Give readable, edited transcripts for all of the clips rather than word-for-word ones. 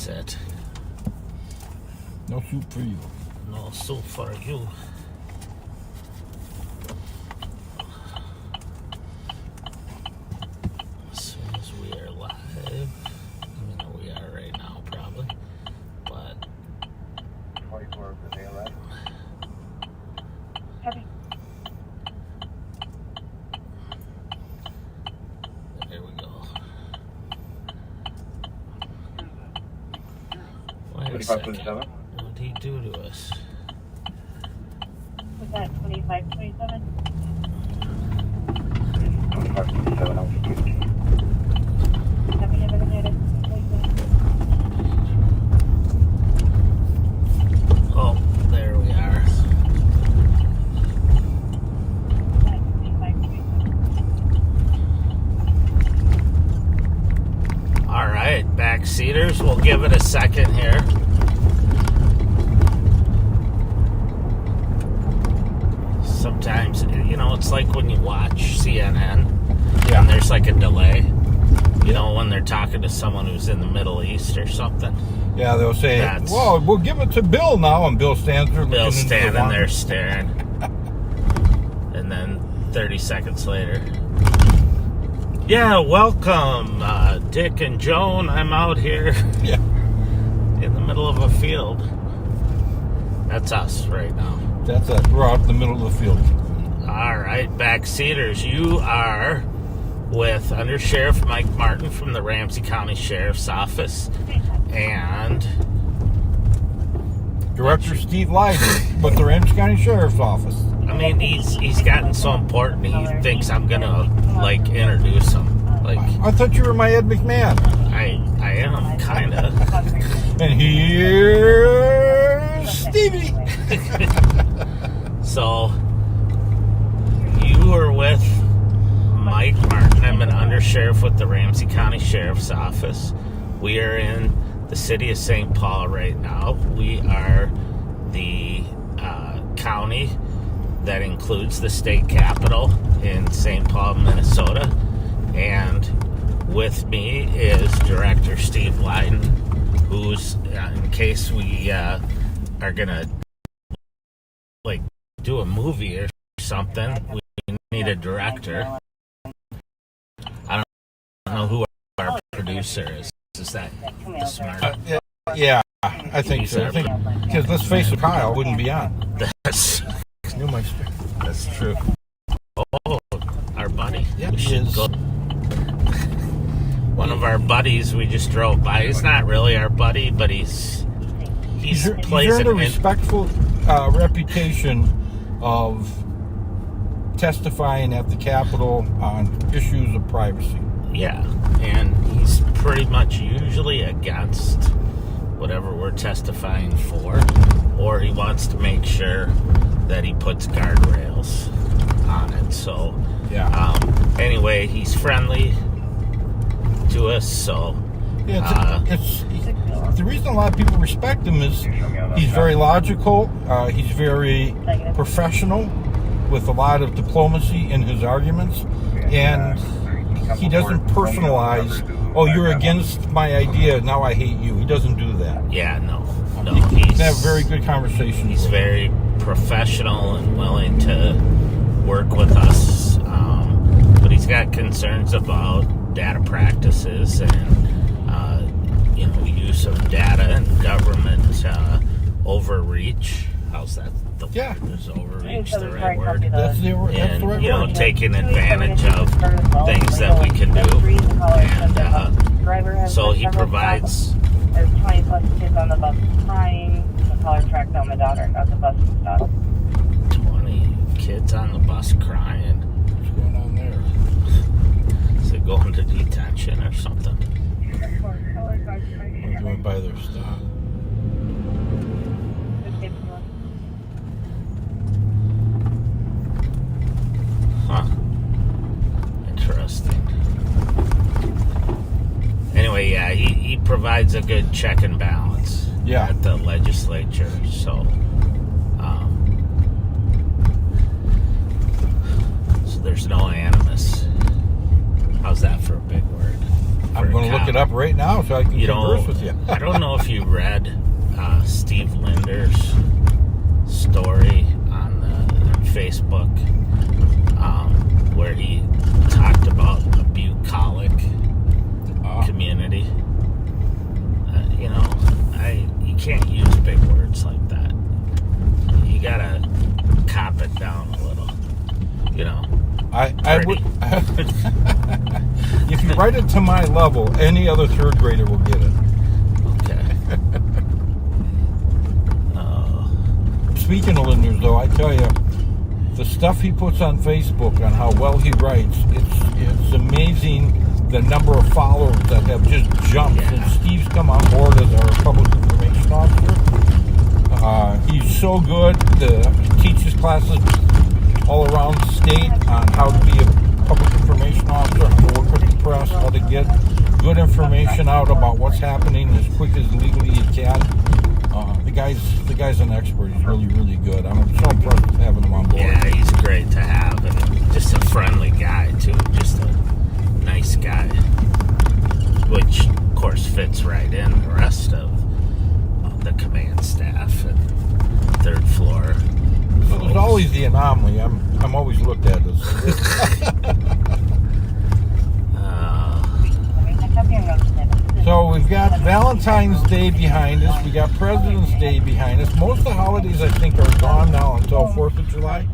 That's it. No soup for you. No soup for you. As soon as we are live, we are right now probably, but 24 of the day, right? Heavy. there we go. Wait a 25 second. 27? What did he do to us? Was that 25, 27? 25 27, I'll be good. Heavy, heavy, heavy. Oh, there we are. 25, 27. All right, backseaters. We'll give it a second here. Sometimes, it's like when you watch CNN and there's like a delay. When they're talking to someone who's in the Middle East or something. Yeah, they'll say, well, we'll give it to Bill now, and Bill stands there. Bill's standing there staring. And then 30 seconds later, yeah, welcome, Dick and Joan. I'm out here in the middle of a field. That's us right now. That's it. We're out in the middle of the field. All right, backseaters, you are with Undersheriff Mike Martin from the Ramsey County Sheriff's Office and Director Steve Lyden with the Ramsey County Sheriff's Office. I mean, he's gotten so important, he thinks I'm gonna, introduce him. I thought you were my Ed McMahon. I am, kinda. And here's Stevie. So, you are with Mike Martin. I'm an undersheriff with the Ramsey County Sheriff's Office. We are in the city of St. Paul right now. We are the county that includes the state capital in St. Paul, Minnesota. And with me is Director Steve Lyden, who's, in case we are going to, do a movie or something, we need a director. I don't know who our producer is. Is that the smart? Yeah, I think so. Because let's face it, Kyle wouldn't be on. That's true. Oh, our buddy. Yeah, we he should is. go. One of our buddies we just drove by. He's not really our buddy, but he's plays earned a an respectful reputation of testifying at the Capitol on issues of privacy. Yeah, and he's pretty much usually against whatever we're testifying for, or he wants to make sure that he puts guardrails on it. So, anyway, he's friendly to us. So, it's the reason a lot of people respect him is he's very logical. He's very professional with a lot of diplomacy in his arguments, and he doesn't personalize. Oh, you're against my idea, now I hate you. He doesn't do that. Yeah, no. He can have very good conversations. He's very professional and willing to work with us, but he's got concerns about data practices and use of data and government overreach. How's that? Is overreach the right word? That's the right word. Taking advantage of things that we can do. And so he provides. There's 20 plus kids on the bus crying. The caller tracked down the daughter and got the bus stopped. 20 kids on the bus crying. What's going on there? Is it going to detention or something? We're going by their stop. Huh. Interesting. Anyway, yeah, he provides a good check and balance at the legislature. So, so there's no animus. How's that for a big word? I'm going to look it up right now so I can converse with you. I don't know if you read Steve Linder's story on Facebook where he talked about the bucolic community. You can't use big words like that. You gotta cop it down a little. I would. If you write it to my level, any other third grader will get it. Okay. Speaking of Linders, though, I tell you, the stuff he puts on Facebook on how well he writes, it's amazing the number of followers that have just jumped since Steve's come on board as our public information officer. He's so good. He teaches classes all around the state on how to be a public information officer, how to work with the press, how to get good information out about what's happening as quick as legally you can. The guy's an expert. He's really, really good. I'm so impressed with having him on board. Yeah, he's great to have, and just a friendly guy too. Just a nice guy, which of course fits right in the rest of the command staff and third floor. There's always the anomaly. I'm always looked at as. So we've got Valentine's Day behind us. We got President's Day behind us. Most of the holidays, I think, are gone now until 4th of July.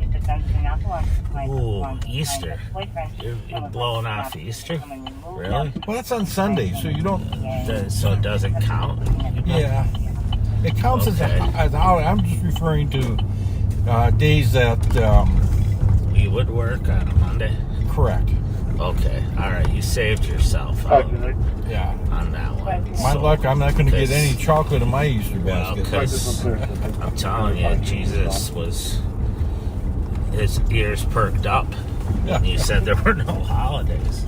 Ooh, Easter. You're blowing off Easter? Really? Well, that's on Sunday, so you don't. So it doesn't count? Yeah. It counts as a holiday. I'm just referring to days that. You would work on a Monday? Correct. Okay. All right. You saved yourself Yeah. on that one. My luck, I'm not going to get any chocolate in my Easter basket. Because I'm telling you, Jesus his ears perked up. Yeah. You said there were no holidays.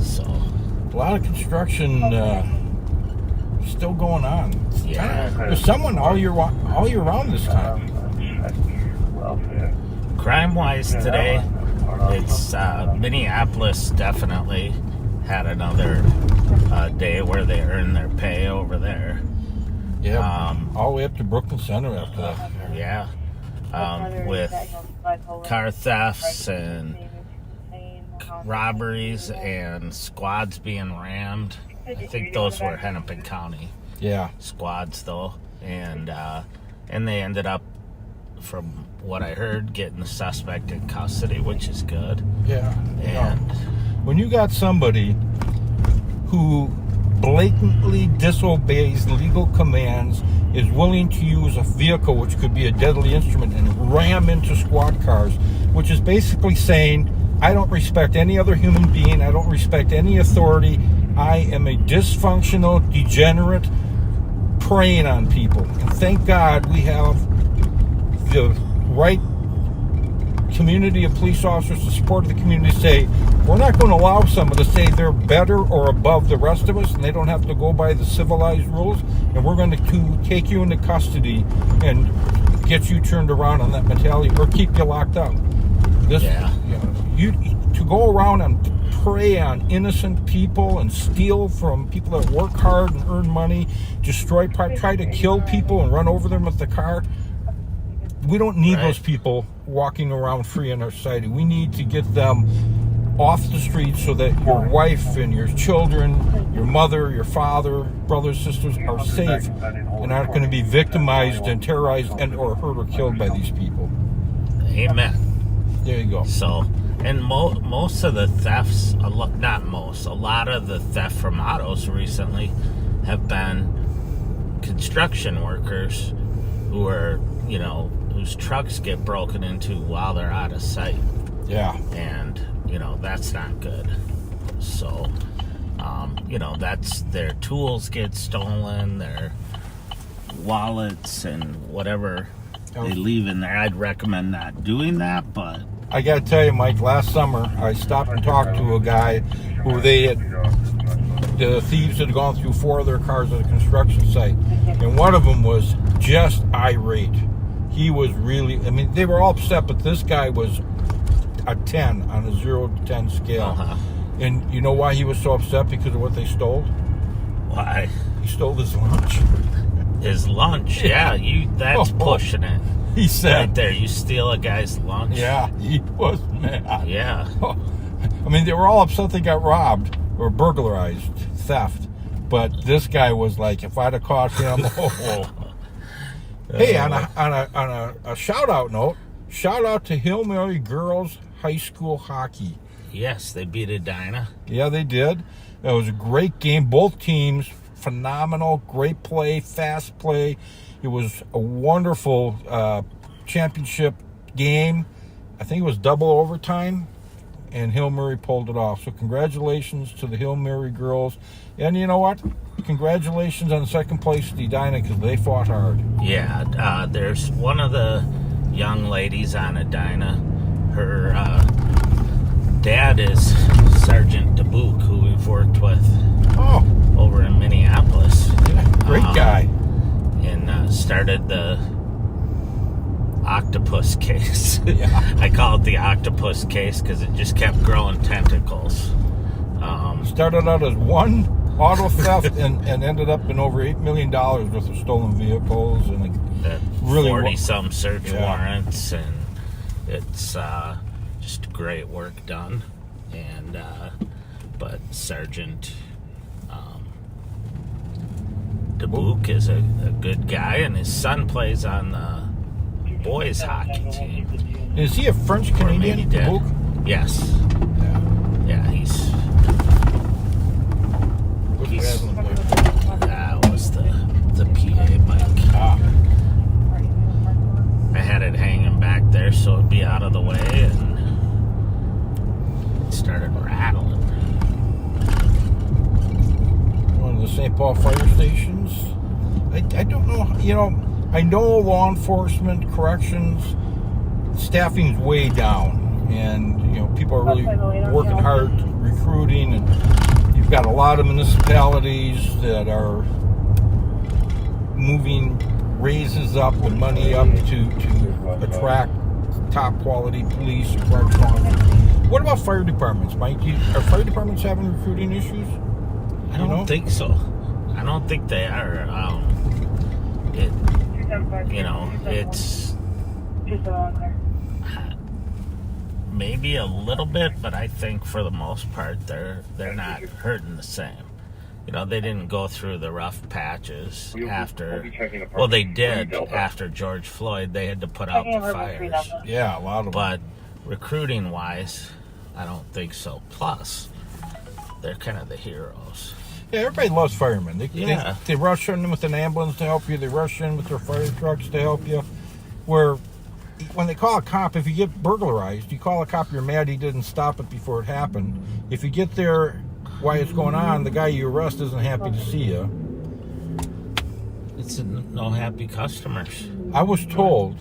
So. A lot of construction still going on. Yeah. There's someone all year round this time. Crime-wise today, it's Minneapolis definitely had another day where they earned their pay over there. Yeah, all the way up to Brooklyn Center after that. Yeah, with car thefts and robberies and squads being rammed. I think those were Hennepin County squads, though, and they ended up, from what I heard, getting the suspect in custody, which is good. Yeah. And when you got somebody who blatantly disobeys legal commands, is willing to use a vehicle which could be a deadly instrument and ram into squad cars, which is basically saying, I don't respect any other human being, I don't respect any authority, I am a dysfunctional degenerate preying on people. And thank God we have the right community of police officers, the support of the community, say we're not going to allow someone to say they're better or above the rest of us and they don't have to go by the civilized rules, and we're going to take you into custody and get you turned around on that mentality or keep you locked up. To go around and prey on innocent people and steal from people that work hard and earn money, try to kill people and run over them with the car. We don't need those people walking around free in our society. We need to get them off the streets so that your wife and your children, your mother, your father, brothers, sisters are safe and aren't going to be victimized and terrorized and or hurt or killed by these people. Amen. There you go. So, and most of the thefts, a lot of the theft from autos recently have been construction workers who are, whose trucks get broken into while they're out of sight. Yeah. And, that's not good. So, that's their tools get stolen, their wallets and whatever they leave in there. I'd recommend not doing that, but I got to tell you, Mike, last summer I stopped and talked to a guy who the thieves had gone through 4 of their cars at a construction site, and one of them was just irate. He was really, they were all upset, but this guy was a 10 on a 0 to 10 scale. And you know why he was so upset? Because of what they stole? Why? He stole his lunch. His lunch, yeah, that's pushing it. He said. Right there, you steal a guy's lunch. Yeah, he was mad. Yeah. I mean, they were all upset they got robbed or burglarized, theft. But this guy was like, if I'd have caught him, Hey, on a shout out note, shout out to Hail Mary Girls High School Hockey. Yes, they beat Edina. Yeah, they did. It was a great game. Both teams, phenomenal, great play, fast play. It was a wonderful championship game. I think it was double overtime, and Hail Mary pulled it off. So congratulations to the Hail Mary girls. And you know what? Congratulations on second place to Edina because they fought hard. Yeah, there's one of the young ladies on Edina. Her dad is Sergeant DeBook, who we've worked with over in Minneapolis. Yeah, great guy. And started the octopus case. Yeah. I call it the octopus case because it just kept growing tentacles. Started out as one auto theft and ended up in over $8 million worth of stolen vehicles and really 40-some search warrants, and it's just great work done. And but Sergeant DeBook is a good guy, and his son plays on the boys hockey team. Is he a French Canadian? DeBook? Yes. Yeah, he's that was the PA mic. I had it hanging back there so it'd be out of the way, and it started rattling. One of the St. Paul fire stations. I don't know, I know law enforcement, corrections, staffing's way down, and people are really working hard recruiting, and you've got a lot of municipalities that are moving raises up and money up to attract top quality police and correctional officers. What about fire departments, Mike? Are fire departments having recruiting issues? I don't think so. I don't think they are. It's maybe a little bit, but I think for the most part they're not hurting the same. They didn't go through the rough patches after. Well, they did after George Floyd. They had to put out the fires. Yeah, a lot of them. But recruiting wise, I don't think so. Plus, they're kind of the heroes. Yeah, everybody loves firemen. They rush in with an ambulance to help you. They rush in with their fire trucks to help you. Where when they call a cop, if you get burglarized, you call a cop, you're mad he didn't stop it before it happened. If you get there while it's going on, the guy you arrest isn't happy to see you. It's no happy customers. I was told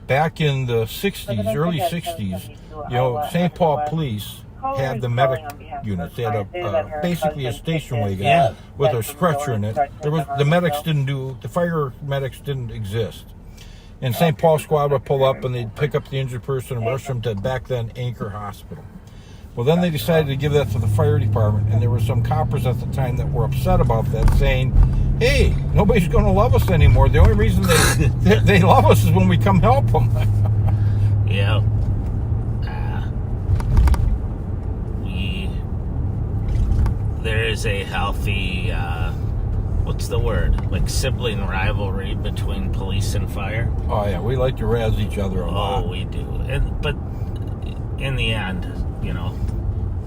back in the 60s, early 60s, St. Paul Police had the medic units. They had basically a station wagon with a stretcher in it. The fire medics didn't exist. And St. Paul squad would pull up and they'd pick up the injured person and rush them to back then Anchor Hospital. Well, then they decided to give that to the fire department, and there were some coppers at the time that were upset about that, saying, hey, nobody's going to love us anymore. The only reason they love us is when we come help them. Yeah. There is a healthy, what's the word? Like sibling rivalry between police and fire. Oh, yeah, we like to razz each other a lot. Oh, we do. But in the end,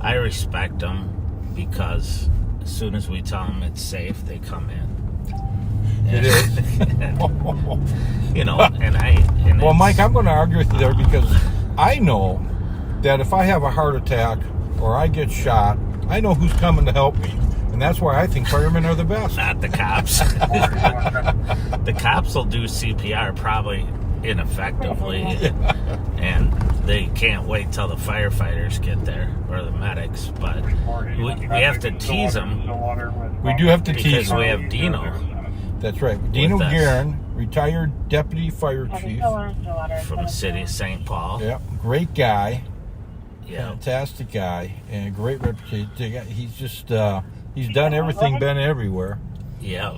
I respect them because as soon as we tell them it's safe, they come in. It is. Well, Mike, I'm going to argue with you there because I know that if I have a heart attack or I get shot, I know who's coming to help me. And that's why I think firemen are the best. Not the cops. The cops will do CPR probably ineffectively. And they can't wait till the firefighters get there, or the medics. But we have to tease them. We do have to tease them. Because we have Dino. That's right. Dino Guerin, retired deputy fire chief. From the city of St. Paul. Yeah, great guy. Yeah. Fantastic guy and a great reputation. He's just he's done everything, been everywhere. Yeah.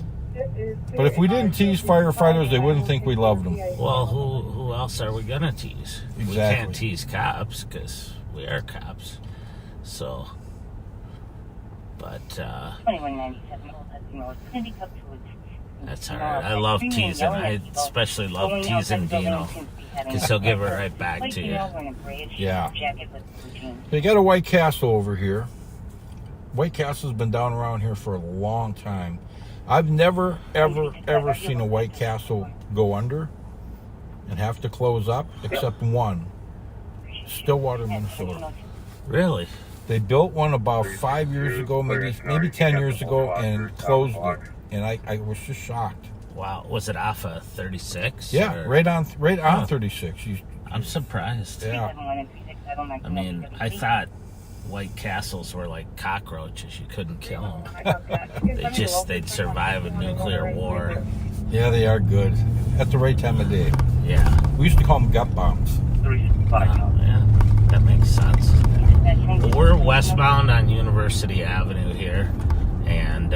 But if we didn't tease firefighters, they wouldn't think we loved them. Well, who else are we gonna tease? We Exactly. can't tease cops because we are cops. So, but 2197 that's all right. I love teasing. I especially love teasing Dino because he'll give it right back to you. Yeah. They got a White Castle over here. White Castle's been down around here for a long time. I've never, ever seen a White Castle go under and have to close up, except one. Stillwater, Minnesota. Really? They built one about 5 years ago, maybe 10 years ago, and closed it. And I was just shocked. Wow. Was it off of 36? Yeah, or- right on 36. I'm surprised. Yeah. I mean, I thought White Castles were like cockroaches. You couldn't kill them. They'd survive a nuclear war. Yeah, they are good. At the right time of day. Yeah. We used to call them gut bombs. Yeah, that makes sense. Well, we're westbound on University Avenue here, and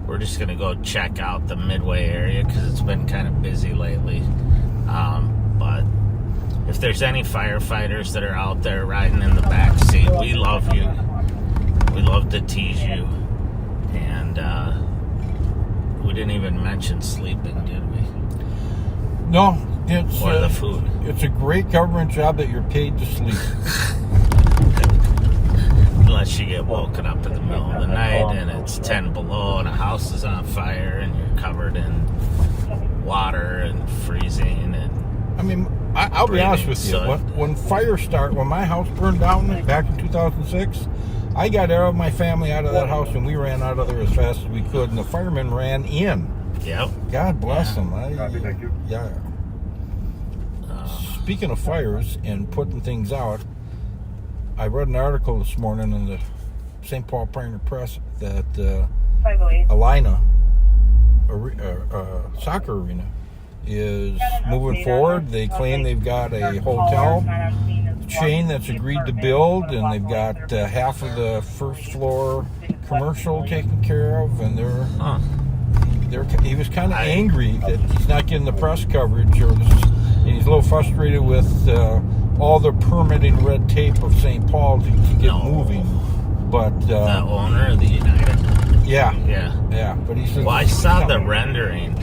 we're just going to go check out the Midway area because it's been kind of busy lately. But if there's any firefighters that are out there riding in the back seat, we love you. We love to tease you. And we didn't even mention sleeping, did we? No, it's Or the food. It's a great government job that you're paid to sleep. Unless you get woken up in the middle of the night and it's 10 below and a house is on fire and you're covered in water and freezing. And I mean, I'll be honest with you. So- When my house burned down back in 2006, I got my family out of that house and we ran out of there as fast as we could, and the firemen ran in. Yep. God bless them. Yeah. Uh, Speaking of fires and putting things out, I read an article this morning in the St. Paul Pioneer Press that Alina soccer arena is moving forward. They claim they've got a hotel chain that's agreed to build, and they've got half of the first floor commercial taken care of, and he was kind of angry that he's not getting the press coverage, and he's a little frustrated with all the permitting red tape of St. Paul to get moving. But the owner of the United. yeah, but he says, well, I saw the rendering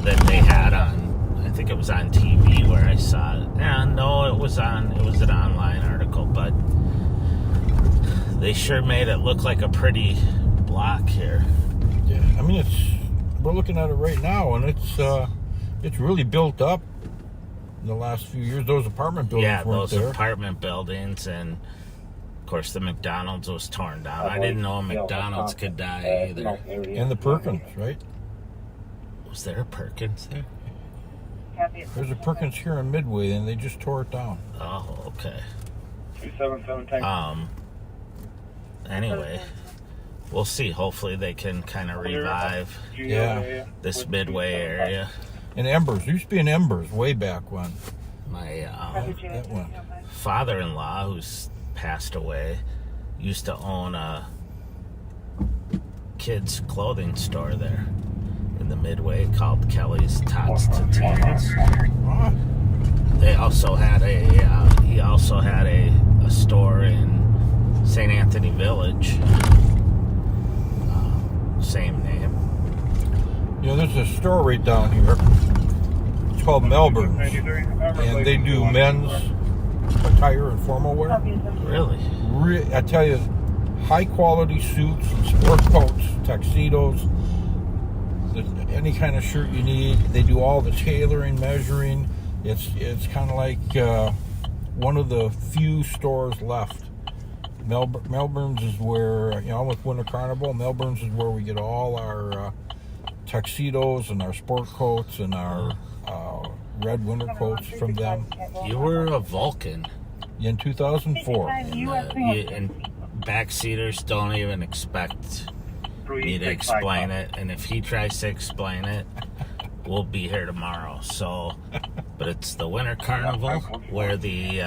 that they had on, I think it was on TV where I saw it. No, it was an online article, but they sure made it look like a pretty block here. Yeah, I mean, we're looking at it right now, and it's really built up in the last few years. Those apartment buildings weren't there. Apartment buildings, and of course the McDonald's was torn down. I didn't know a McDonald's could die either. And the Perkins, right? Was there a Perkins there? There's a Perkins here in Midway, and they just tore it down. Oh, okay. 277 Anyway, we'll see. Hopefully they can kind of revive this Midway area. And Embers. There used to be an Embers way back when. My That one. father-in-law, who's passed away, used to own a kids' clothing store there in the Midway called Kelly's Tots to Teens. They also had he also had a store in St. Anthony Village. Same name. You know, there's a store right down here. It's called Melbourne's, and they do men's attire and formal wear. Really? I tell you, high quality suits and sport coats, tuxedos, any kind of shirt you need. They do all the tailoring, measuring. It's kind of like one of the few stores left. Melbourne's is where, with Winter Carnival, Melbourne's is where we get all our tuxedos and our sport coats and our red winter coats from them. You were a Vulcan. In 2004. And backseaters don't even expect me to explain it. And if he tries to explain it, we'll be here tomorrow. So, but it's the Winter Carnival where the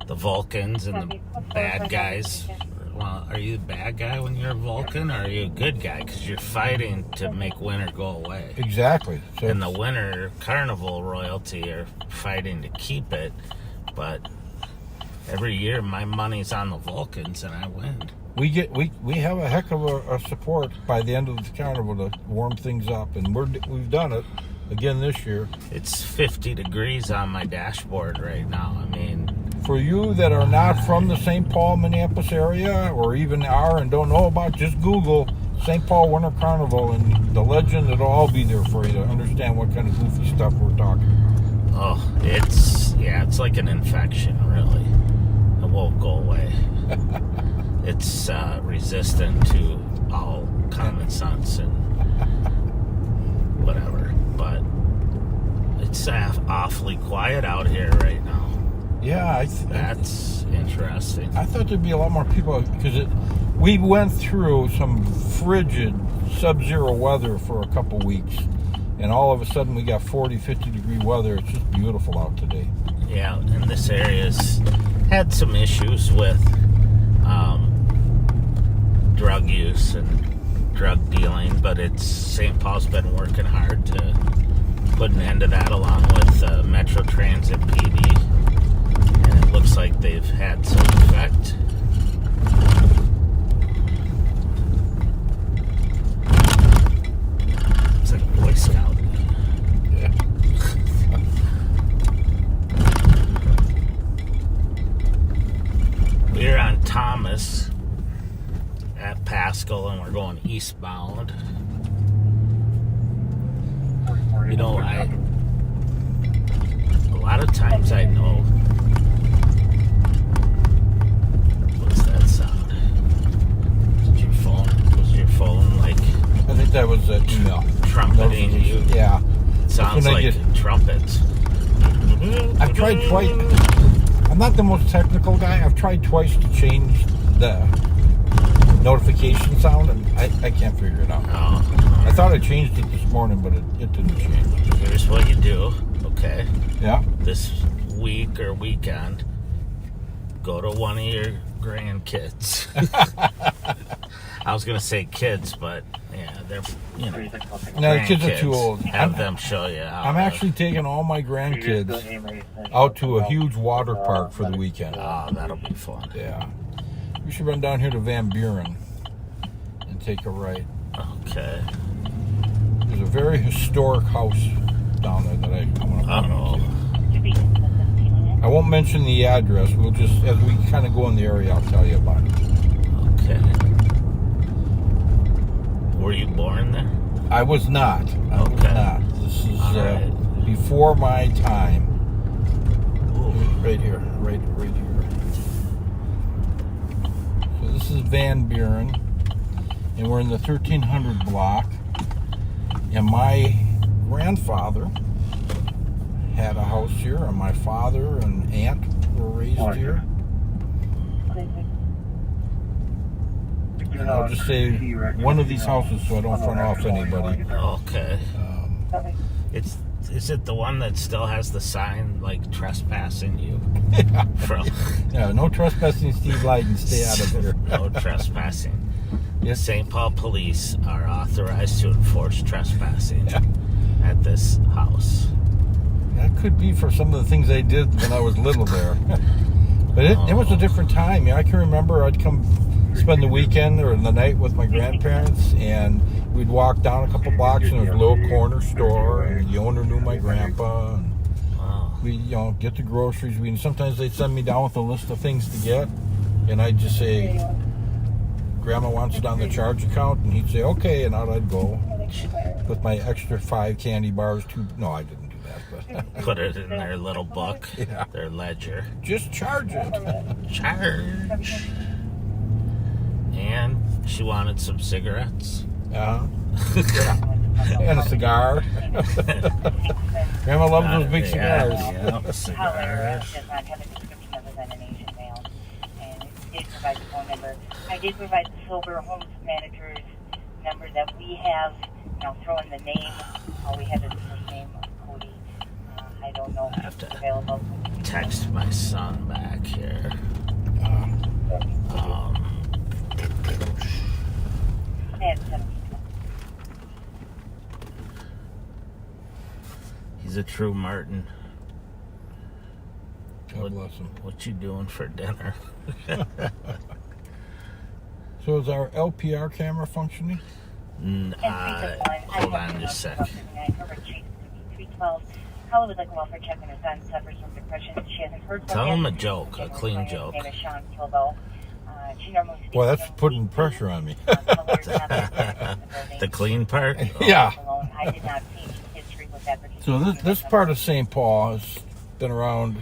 Vulcans and the bad guys. Well, are you the bad guy when you're a Vulcan, or are you a good guy? Because you're fighting to make winter go away. Exactly. So and the Winter Carnival royalty are fighting to keep it. But every year my money's on the Vulcans and I win. we have a heck of a support by the end of the carnival to warm things up, and we've done it again this year. It's 50 degrees on my dashboard right now. I mean, for you that are not from the St. Paul, Minneapolis area, or even are and don't know about, just Google St. Paul Winter Carnival and the legend. It'll all be there for you to understand what kind of goofy stuff we're talking about. oh, it's like an infection, really. It won't go away. It's resistant to all common sense and whatever. But it's awfully quiet out here right now. Yeah, That's interesting. I thought there'd be a lot more people because we went through some frigid sub-zero weather for a couple weeks, and all of a sudden we got 40, 50 degree weather. It's just beautiful out today. Yeah, and this area's had some issues with drug use and drug dealing, but St. Paul's been working hard to put an end to that, along with Metro Transit PD, and it looks like they've had some effect. It's like a Boy Scout. Yeah. We're on Thomas at Pascal, and we're going eastbound. You know, a lot of times I know. What's that sound? Was your phone like I think that was an email. trumpeting you? Yeah. It sounds when I like get- trumpets. I've tried twice. I'm not the most technical guy. I've tried twice to change the notification sound, and I can't figure it out. Oh, I thought I changed it this morning, but it didn't change. here's what you do. Okay, Yeah. this week or weekend, go to one of your grandkids. I was gonna say kids, but yeah, they're No, the kids are grandkids. too old. Have them show you how. I'm actually taking all my grandkids out to a huge water park for the weekend. Oh, that'll be fun. Yeah. We should run down here to Van Buren and take a right. Okay. There's a very historic house down there that I want to Uh-oh. point out to. I won't mention the address. We'll just, as we kind of go in the area, I'll tell you about it. Okay. Were you born there? I was not. I was Okay. not. This is All right. before my time. Ooh. Right here. Right here. So this is Van Buren, and we're in the 1300 block. And my grandfather had a house here, and my father and aunt were raised here. And I'll just say one of these houses so I don't front off anybody. Okay. Is it the one that still has the sign like trespassing you? From Yeah, no trespassing, Steve Leiden. Stay out of there. no trespassing. Yes. St. Paul police are authorized to enforce trespassing Yeah. at this house. That could be for some of the things I did when I was little there. But it was a different time. Yeah, I can remember I'd come spend the weekend or the night with my grandparents, and we'd walk down a couple blocks, and there was a little corner store, and the owner knew my grandpa. And Wow. we, get the groceries. Sometimes they'd send me down with a list of things to get, and I'd just say, Grandma wants it on the charge account, and he'd say, okay, and out I'd go with my extra 5 candy bars. No, I didn't do that, but Put it in their little book, Yeah. their ledger. just charge it. Charge. And she wanted some cigarettes. Yeah. And a cigar. Grandma loves those big cigars. Yeah, However, cigars. it does not have a description of a Nation mail, and it did provide the phone number. I did provide the Silver Homes Manager's number that we have, throw in the name All we had is his name, Cody. I don't know I have if to he's available. text my son back here. He's a true Martin. God bless him. What you doing for dinner? So is our LPR camera functioning? Hold on just a sec. 312. Holly would like a welfare check on her son suffers from depression. She hasn't heard from Tell him. him a joke, a clean joke. His name is Sean Kilbo. She normally speaks Boy, to that's him. putting pressure on me. The clean part? Yeah. I did not see history with that. So this part of St. Paul has been around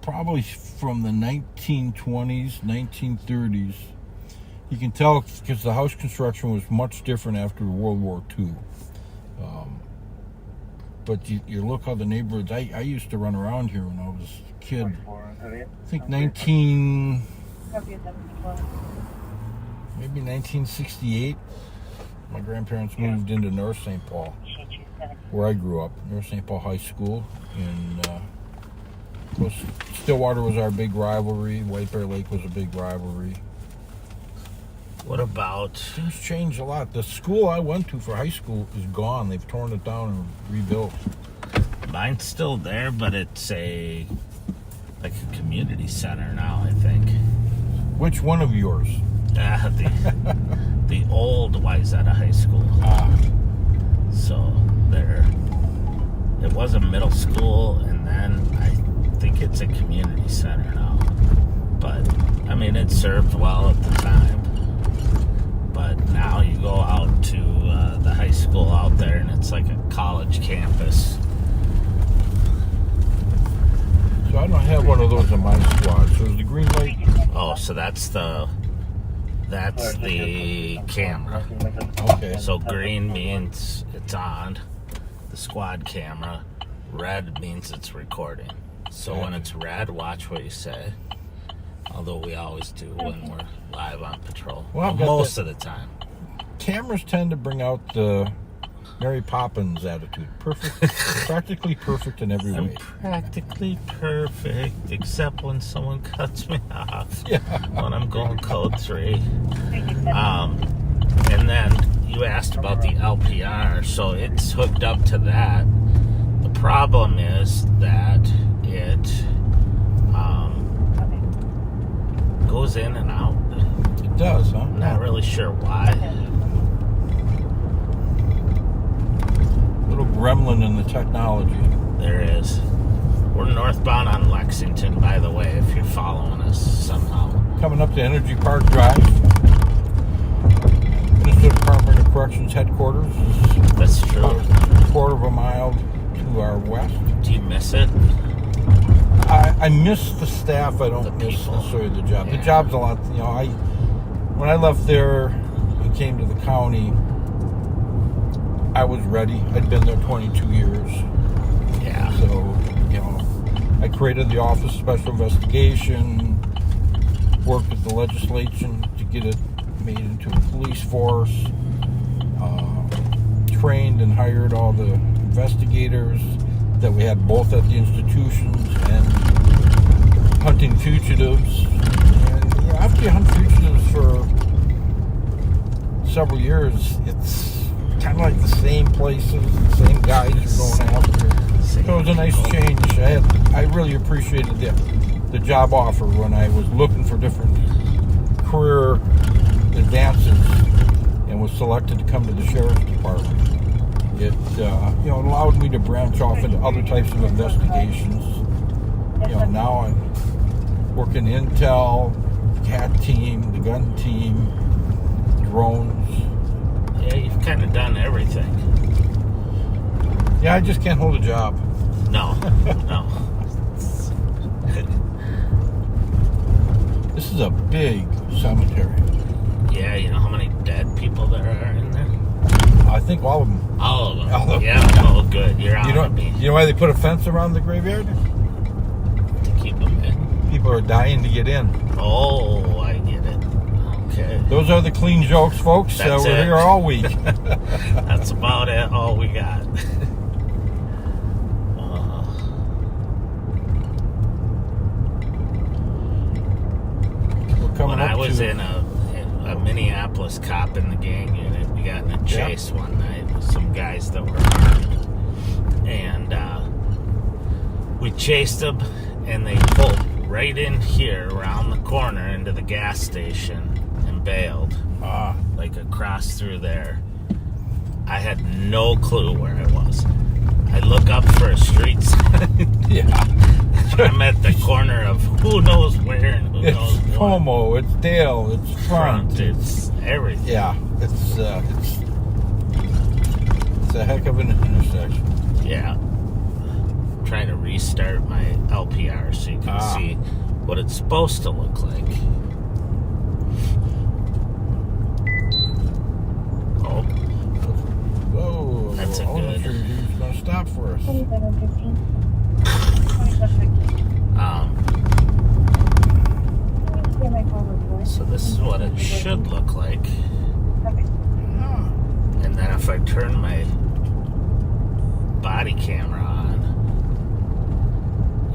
probably from the 1920s, 1930s. You can tell because the house construction was much different after World War II. But you look how the neighborhoods, I used to run around here when I was a kid. I think maybe 1968. My grandparents moved into North St. Paul, where I grew up, North St. Paul High School. And of course, Stillwater was our big rivalry. White Bear Lake was a big rivalry. What about... Things changed a lot. The school I went to for high school is gone. They've torn it down and rebuilt. Mine's still there, but it's like a community center now, I think. Which one of yours? The old Wayzata High School. So there, it was a middle school, and then I think it's a community center now. But I mean, it served well at the time. But now you go out to the high school out there, and it's like a college campus. So I don't have one of those in my squad. So is the green light? Oh, so that's the camera. Okay. So green means it's on, the squad camera. Red means it's recording. So when it's red, watch what you say. Although we always do when we're live on patrol. Well, most of the time. Cameras tend to bring out the Mary Poppins attitude. Perfect, practically perfect in every I'm way. practically perfect, except when someone cuts me off. Yeah. When I'm going code 3. And then you asked about the LPR, so it's hooked up to that. The problem is that it goes in and out. It does, huh? I'm not really sure why. Little gremlin in the technology. There is. We're northbound on Lexington, by the way, if you're following us somehow. Coming up to Energy Park Drive. Minnesota Department of Corrections headquarters. That's true. About a quarter of a mile to our west. Do you miss it? I miss the staff. I don't The miss people. necessarily the job. Yeah. The job's a lot. When I left there and came to the county, I was ready. I'd been there 22 years. Yeah. So, I created the Office of Special Investigation, worked with the legislation to get it made into a police force, trained and hired all the investigators that we had both at the institutions and hunting fugitives. And after you hunt fugitives for several years, it's kind of like the same places, the same guys you're going after. So it was a nice change. I really appreciated the job offer when I was looking for different career advances and was selected to come to the Sheriff's Department. It allowed me to branch off into other types of investigations. Now I'm working intel, CAT team, the gun team, drones. Yeah, you've kind of done everything. Yeah, I just can't hold a job. No, no. This is a big cemetery. Yeah, you know how many dead people there are in there? I think all of them. All of them. All of them. Yeah, oh good. You're on to me. You know why they put a fence around the graveyard? To keep them in. People are dying to get in. Oh, I get it. Okay. Those are the clean jokes, folks. That's We're it. here all week. That's about it. All we got. We're coming When up I was to in a Minneapolis cop in the gang unit, we got in a chase one night with some guys that were armed. And we chased them, and they pulled right in here around the corner into the gas station and bailed. Like across through there. I had no clue where I was. I look up for a street sign. yeah. I'm at the corner of who knows where and who knows It's what. Como, it's Dale, it's Front. It's everything. Yeah, it's a heck of an intersection. Yeah. I'm trying to restart my LPR so you can see what it's supposed to look like. Oh. Whoa. That's a I wasn't good- sure he was going to stop for us. 2715. 2715. So this is what it should look like. And then if I turn my body camera on,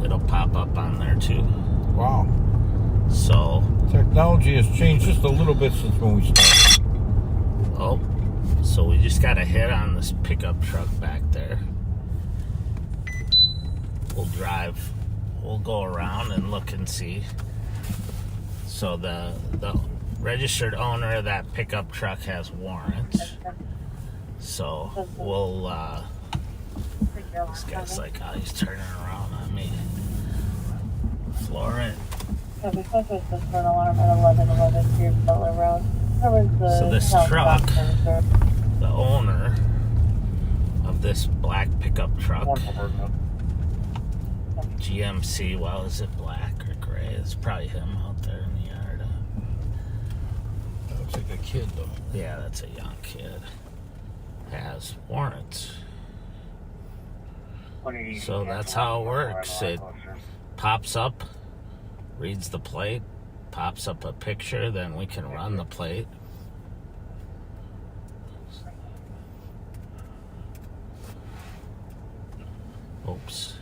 it'll pop up on there too. Wow. So, Technology has changed just a little bit since when we started. so we just got a hit on this pickup truck back there. We'll go around and look and see. So the registered owner of that pickup truck has warrants. So we'll, this guy's like, oh, he's turning around on me. Floor it. So because it was an alarm at 1111 Pierce Butler Road. So this truck, the owner of this black pickup truck, GMC, well, is it black or gray? It's probably him out there in the yard. That looks like a kid, though. Yeah, that's a young kid. Has warrants. So that's how it works. It pops up, reads the plate, pops up a picture, then we can run the plate. Oops.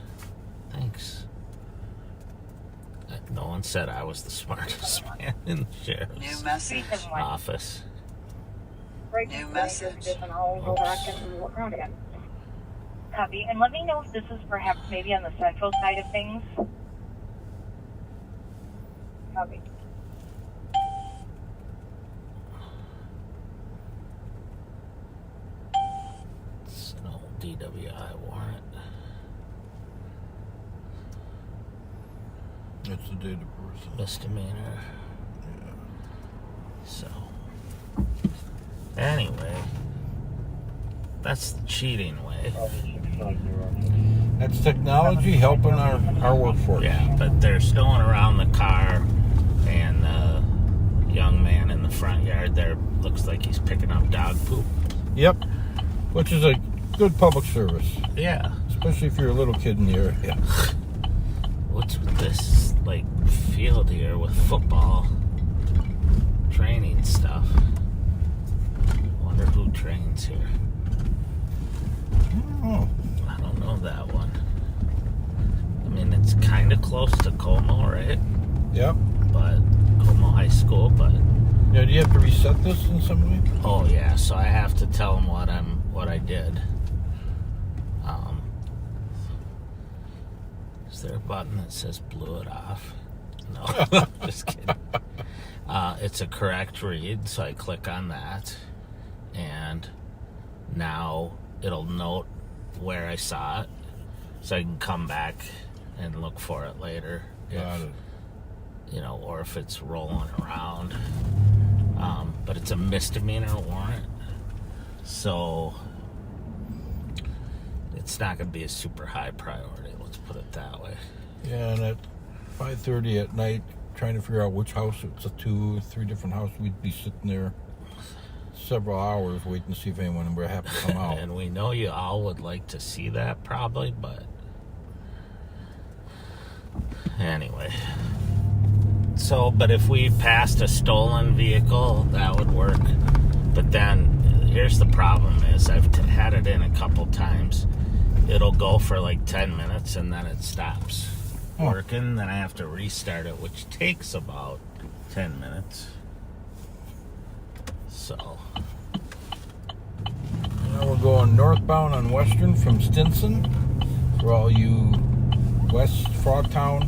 Thanks. No one said I was the smartest man in the sheriff's New message. office. New message. Copy. And let me know if this is perhaps maybe on the central side of things. Copy. It's an old DWI warrant. That's the date of birth. Misdemeanor. So, anyway, that's the cheating way. That's technology helping our workforce. Yeah, but they're snowing around the car, and the young man in the front yard there looks like he's picking up dog poop. Yep. Which is a good public service, Yeah. especially if you're a little kid in the area. What's with this, like, field here with football training stuff? Wonder who trains here. Oh, I don't know that one. I mean, it's kind of close to Como, right? yep. But Como High School, but Now, do you have to reset this in some way? oh yeah, so I have to tell them what I did. Is there a button that says blew it off? No, just kidding. It's a correct read, so I click on that, and now it'll note where I saw it, so I can come back and look for it later. Got it. You know, or if it's rolling around. But it's a misdemeanor warrant, so it's not going to be a super high priority. Let's put it that way. Yeah, and at 5:30 at night, trying to figure out which house, it's a 2 or 3 different houses, we'd be sitting there several hours waiting to see if anyone would happen to come out. And we know you all would like to see that probably, but anyway. So, but if we passed a stolen vehicle, that would work. But then, here's the problem is I've had it in a couple times. It'll go for like 10 minutes and then it stops working. Then I have to restart it, which takes about 10 minutes. So. Now we're going northbound on Western from Stinson for all you West Frogtown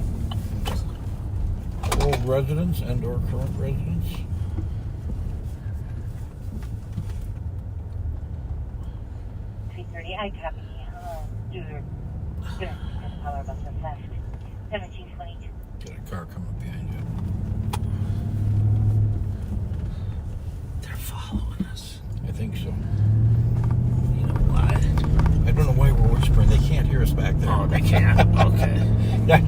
old residents and or current residents. I copy. Do your color bus left. 1722. Got a car coming behind you. They're following us. I think so. You know why? I don't know why we're whispering. They can't hear us back there. Oh, they can't? Okay. Yeah,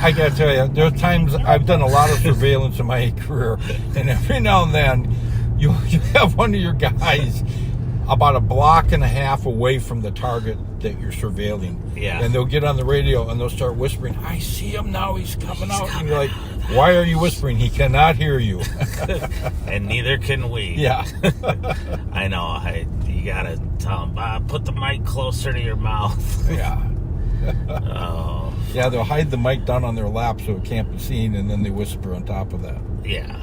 I gotta tell you, there's times I've done a lot of surveillance in my career, and every now and then you have one of your guys about a block and a half away from the target that you're surveilling. Yeah. And they'll get on the radio and they'll start whispering, I see him now, he's coming out. And you're like, why are you whispering? He cannot hear you. And neither can we. Yeah. I know. You gotta tell them, Bob, put the mic closer to your mouth. Yeah. Oh. Yeah, they'll hide the mic down on their lap so it can't be seen, and then they whisper on top of that. Yeah.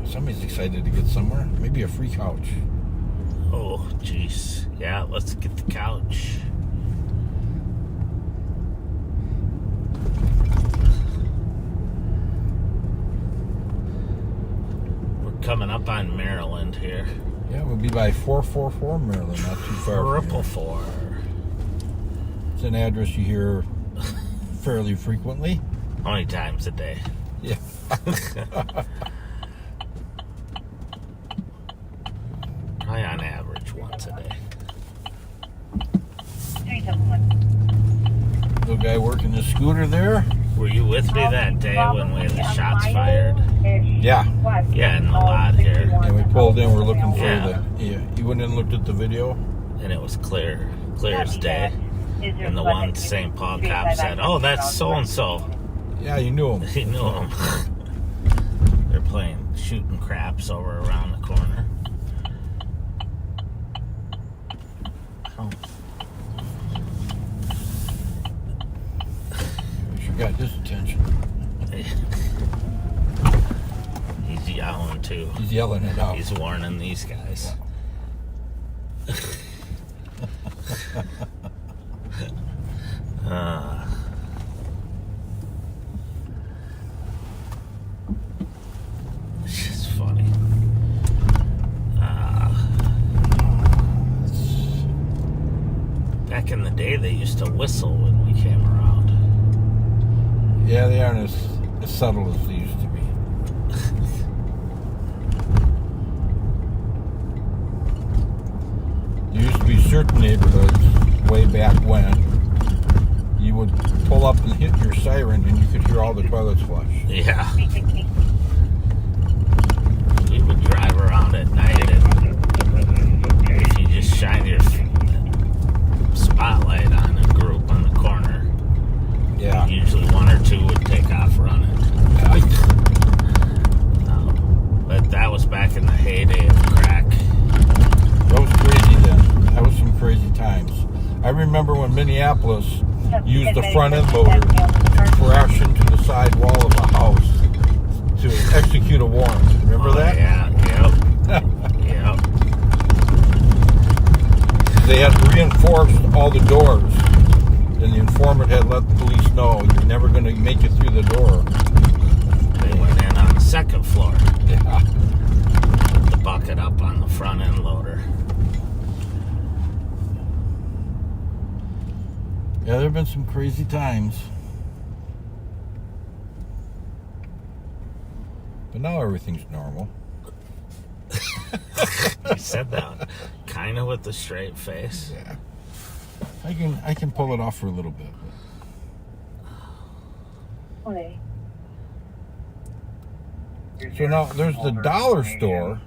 Somebody's excited to get somewhere. Maybe a free couch. Oh, jeez. Yeah, let's get the couch. We're coming up on Maryland here. Yeah, we'll be by 444 Maryland, not too far. Triple 4. It's an address you hear fairly frequently. How many times a day? Yeah. Probably on average once a day. 371. Little guy working the scooter there. Were you with me that day when we had the shots fired? Yeah. Yeah, in the lot here. And we pulled in, we're looking for Yeah. you went in and looked at the video? And it was clear as day. And the one St. Paul cop said, oh, that's so-and-so. Yeah, you knew him. He knew him. They're shooting craps over around the corner. Oh. You got his attention. He's yelling too. He's yelling it out. He's warning these guys. It's just funny. Back in the day, they used to whistle when we came around. Yeah, they aren't as subtle as they used to be. There used to be certain neighborhoods way back when you would pull up and hit your siren and you could hear all the toilets flush. Yeah. We would drive around at night and if you just shine your spotlight on a group on the corner, Yeah. usually one or two would take off running. But that was back in the heyday of crack. That was crazy then. That was some crazy times. I remember when Minneapolis used the front end loader to crash into the side wall of a house to execute a warrant. Remember that? Yeah, yep. Yep. They had reinforced all the doors, and the informant had let the police know you're never going to make it through the door. They went in on the second floor. Yeah. Put the bucket up on the front end loader. Yeah, there have been some crazy times. But now everything's normal. You said that kind of with a straight face. Yeah. I can pull it off for a little bit. Okay. So now there's the dollar store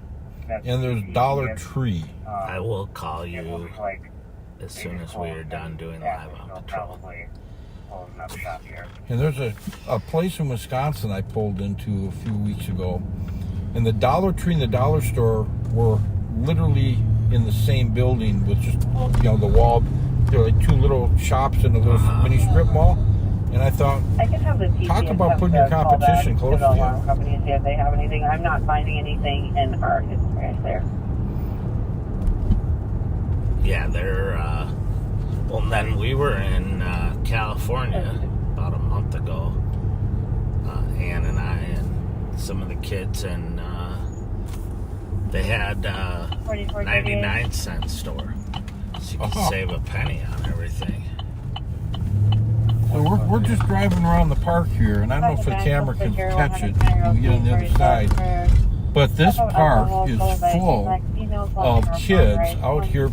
and there's Dollar Tree. I will call you as soon as we are done doing live on patrol. And there's a place in Wisconsin I pulled into a few weeks ago, and the Dollar Tree and the dollar store were literally in the same building with just, the wall. There were like two little shops in a little mini strip mall. And I thought, I can have the TC talk about putting your competition close to you. Company and see if they have anything. I'm not finding anything in our experience there. Yeah, they're, well, then we were in California about a month ago, Ann and I and some of the kids, and they had 99-cent store, so you can save a penny on everything. So we're just driving around the park here, and I don't know if the camera can catch it when we get on the other side, but this park is full of kids out here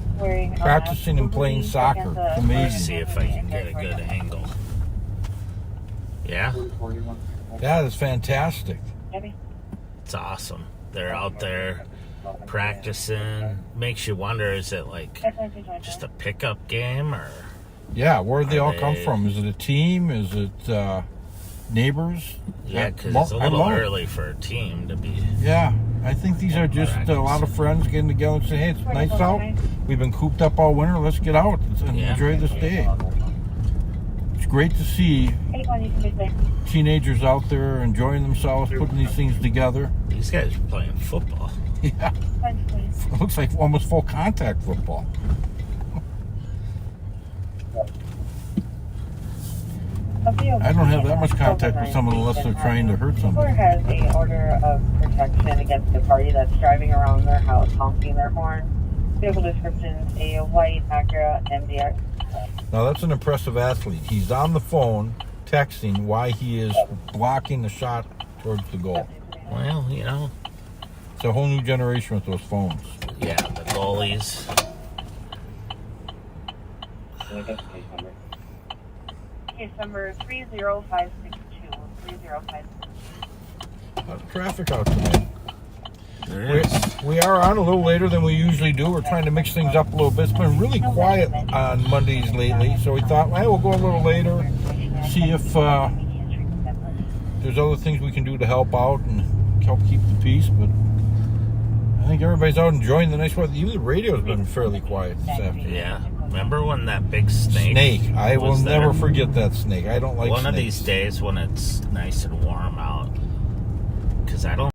practicing and playing soccer. It's amazing. See if I can get a good angle. Yeah? That is fantastic. It's awesome. They're out there practicing. Makes you wonder, is it like just a pickup game, or... Yeah, where do they all come from? Is it a team? Is it neighbors? Yeah, because it's a little early for a team to be... Yeah, I think these are just a lot of friends getting together and saying, hey, it's nice out. We've been cooped up all winter. Let's get out and enjoy this day. It's great to see teenagers out there enjoying themselves, putting these things together. These guys are playing football. Yeah. It looks like almost full contact football. I don't have that much contact with someone unless they're trying to hurt somebody. Has a order of protection against a party that's driving around their house honking their horn. Vehicle description: a white Acura MDX. Now that's an impressive athlete. He's on the phone texting why he is blocking the shot towards the goal. Well, it's a whole new generation with those phones. Yeah, the goalies. Case number 30562. 30562. A lot of traffic out today. There is. We are on a little later than we usually do. We're trying to mix things up a little bit. It's been really quiet on Mondays lately, so we thought, well, we'll go a little later, see if there's other things we can do to help out and help keep the peace. But I think everybody's out enjoying the nice weather. Even the radio's been fairly quiet this afternoon. Yeah. Remember when that big snake? I will never forget that snake. I don't like one snakes. of these days when it's nice and warm out, because I don't.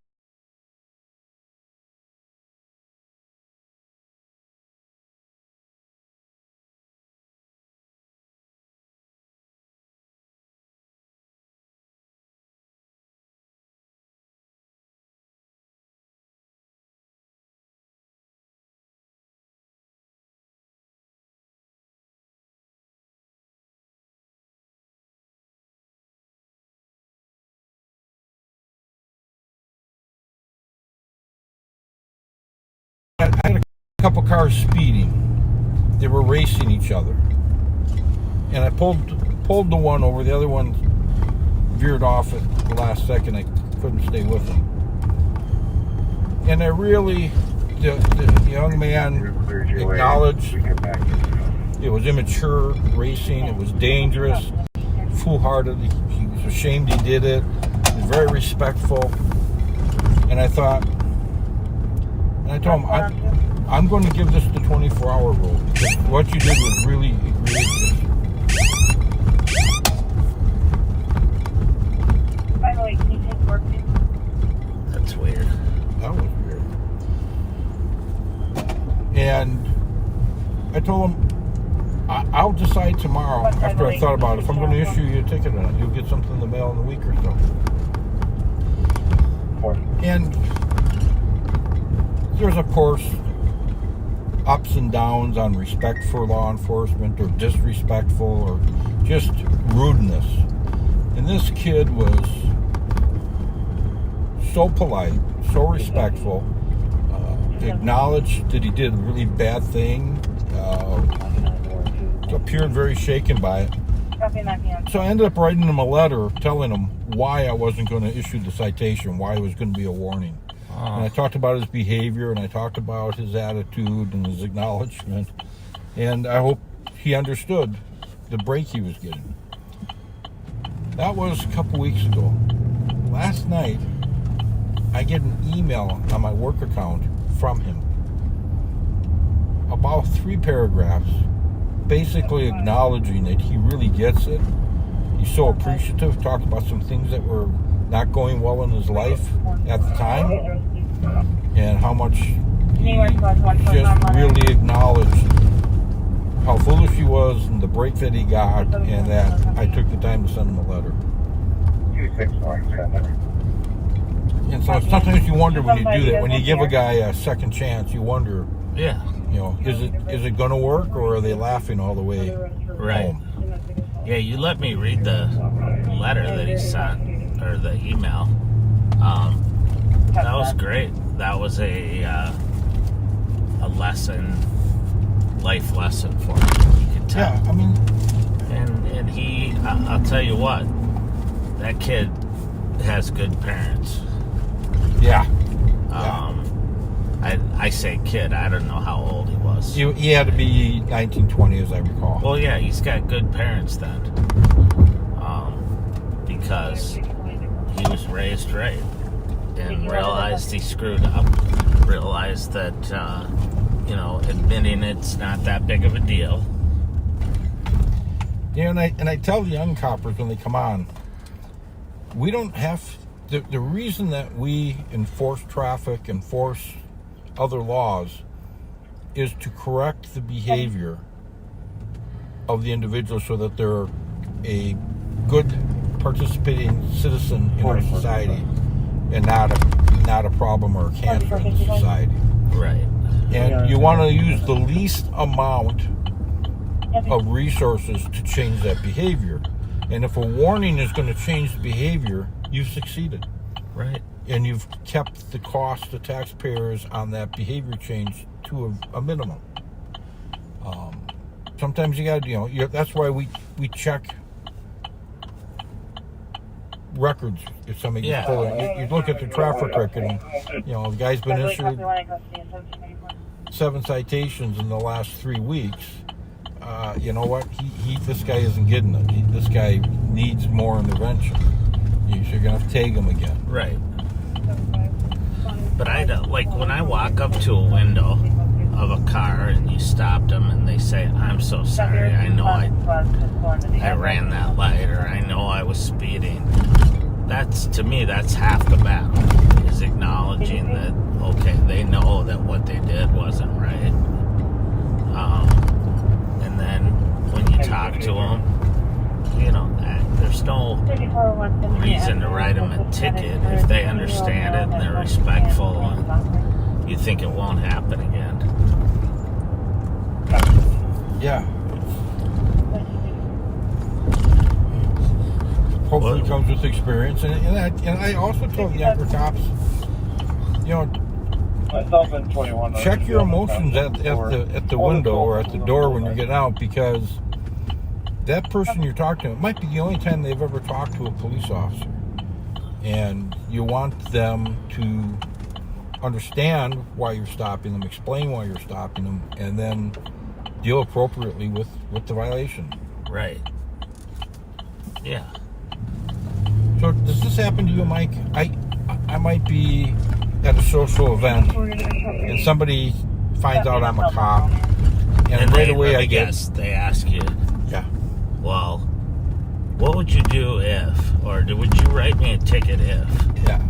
I had a couple cars speeding. They were racing each other, and I pulled the one over. The other one veered off at the last second. I couldn't stay with him, and I really, the young man acknowledged it was immature racing. It was dangerous, foolhardy. He was ashamed he did it. He was very respectful, and I thought. And I told him, I'm going to give this the 24-hour rule. Because what you did was really egregious. By the way, can you take work? That's weird. That was weird. And I told him, I'll decide tomorrow after I thought about it if I'm going to issue you a ticket or not. You'll get something in the mail in a week or so. And there's, of course, ups and downs on respect for law enforcement or disrespectful or just rudeness. And this kid was so polite, so respectful, acknowledged that he did a really bad thing, appeared very shaken by it. So I ended up writing him a letter telling him why I wasn't going to issue the citation, why it was going to be a warning. And I talked about his behavior, and I talked about his attitude and his acknowledgement, and I hope he understood the break he was getting. That was a couple weeks ago. Last night, I get an email on my work account from him. About 3 paragraphs, basically acknowledging that he really gets it. He's so appreciative, talked about some things that were not going well in his life at the time, and how much he just really acknowledged how foolish he was and the break that he got, and that I took the time to send him a letter. 2617. And so sometimes you wonder when you do that, when you give a guy a second chance, you wonder, Yeah. you know, is it going to work, or are they laughing all the way Right. home? Yeah, you let me read the letter that he sent, or the email. That was great. That was a lesson, life lesson for me. You could tell. Yeah, I mean, And he, I'll tell you what, that kid has good parents. yeah. I say kid, I don't know how old he was. He had to be 19, 20, as I recall. Well, yeah, he's got good parents then. Because he was raised right and realized he screwed up, realized that, admitting it's not that big of a deal. Yeah, and I tell the young coppers when they come on, we don't have the reason that we enforce traffic, enforce other laws, is to correct the behavior of the individual so that they're a good participating citizen in our society and not a problem or a cancer in the society. Right. And you want to use the least amount of resources to change that behavior. And if a warning is going to change the behavior, you've succeeded. Right. And you've kept the cost to taxpayers on that behavior change to a minimum. Sometimes you got to, that's why we check records. If somebody gets pulled, you look at the traffic record, and the guy's been issued 7 citations in the last 3 weeks. You know what? This guy isn't getting it. This guy needs more intervention. You're gonna have to tag him again. Right. But I don't, like when I walk up to a window of a car and you stopped them and they say, "I'm so sorry. I know I ran that light, or I know I was speeding." To me, that's half the battle. Is acknowledging that, okay, they know that what they did wasn't right. And then when you talk to them, there's no reason to write them a ticket if they understand it and they're respectful, and you think it won't happen again. Yeah. Hopefully it comes with experience. And I also tell the younger cops, Myself and 21. check your emotions at the window or at the door when you get out, because that person you're talking to, it might be the only time they've ever talked to a police officer. And you want them to understand why you're stopping them, explain why you're stopping them, and then deal appropriately with the violation. Right. Yeah. So does this happen to you, Mike? I might be at a social event and somebody finds out I'm a cop, and right away I guess they ask you, yeah, well, what would you do if, or would you write me a ticket if? yeah,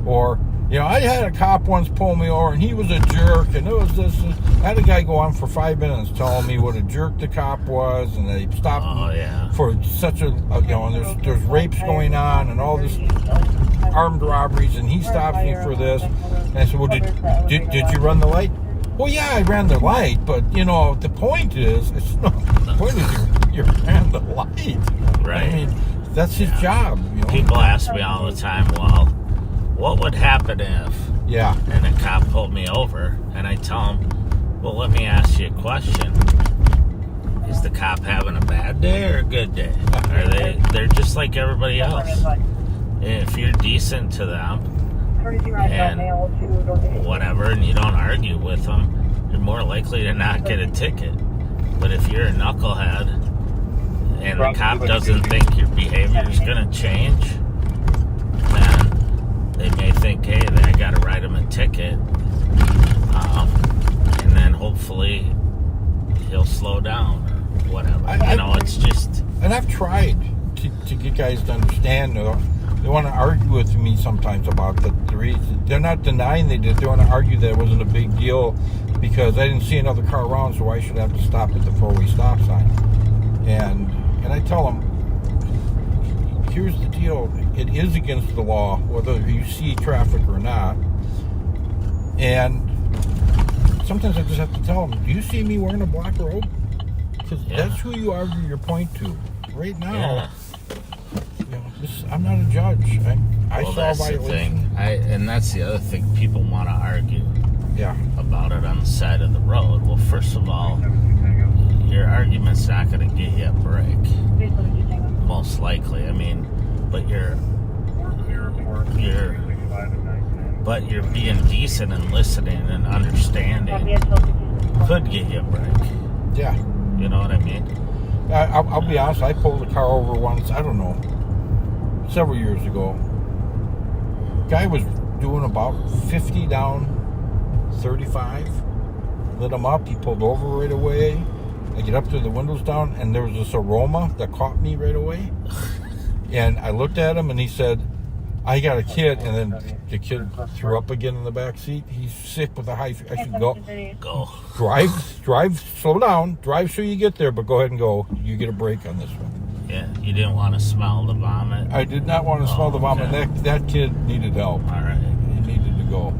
or I had a cop once pull me over and he was a jerk, and it was this. I had a guy go on for 5 minutes telling me what a jerk the cop was, and they stopped for such a and there's rapes going on and all this armed robberies, and he stops me for this. And I said, well, did you run the light? Well, yeah, I ran the light, but the point is, you ran the light. Right. I mean, that's his job. People ask me all the time, well, what would happen if? Yeah. And a cop pulled me over, and I tell him, well, let me ask you a question. Is the cop having a bad day or a good day? They're just like everybody else. If you're decent to them and whatever, and you don't argue with them, you're more likely to not get a ticket. But if you're a knucklehead and the cop doesn't think your behavior is going to change, then they may think, hey, I got to write him a ticket. And then hopefully he'll slow down or whatever. It's just... And I've tried to get guys to understand. They want to argue with me sometimes about the reason. They're not denying they did. They want to argue that it wasn't a big deal because I didn't see another car around, so why should I have to stop at the four-way stop sign? And I tell them, here's the deal. It is against the law, whether you see traffic or not. And sometimes I just have to tell them, do you see me wearing a black robe? Because that's who you argue your point to. Right now, I'm not a judge. I saw that's violation. The thing. And that's the other thing. People want to argue about it on the side of the road. Well, first of all, your argument's not going to get you a break. Most likely. I mean, but you're being decent and listening and understanding could get you a break. Yeah. You know what I mean? I'll be honest, I pulled a car over once, I don't know, several years ago. Guy was doing about 50 down 35. Lit him up, he pulled over right away. I get up to the windows down, and there was this aroma that caught me right away. And I looked at him, and he said, I got a kid, and then the kid threw up again in the back seat. He's sick with a high fever. I should go. Drive, slow down. Drive so you get there, but go ahead and go. You get a break on this one. Yeah, you didn't want to smell the vomit? I did not want to smell the vomit. Okay. That kid needed help. All right. He needed to go.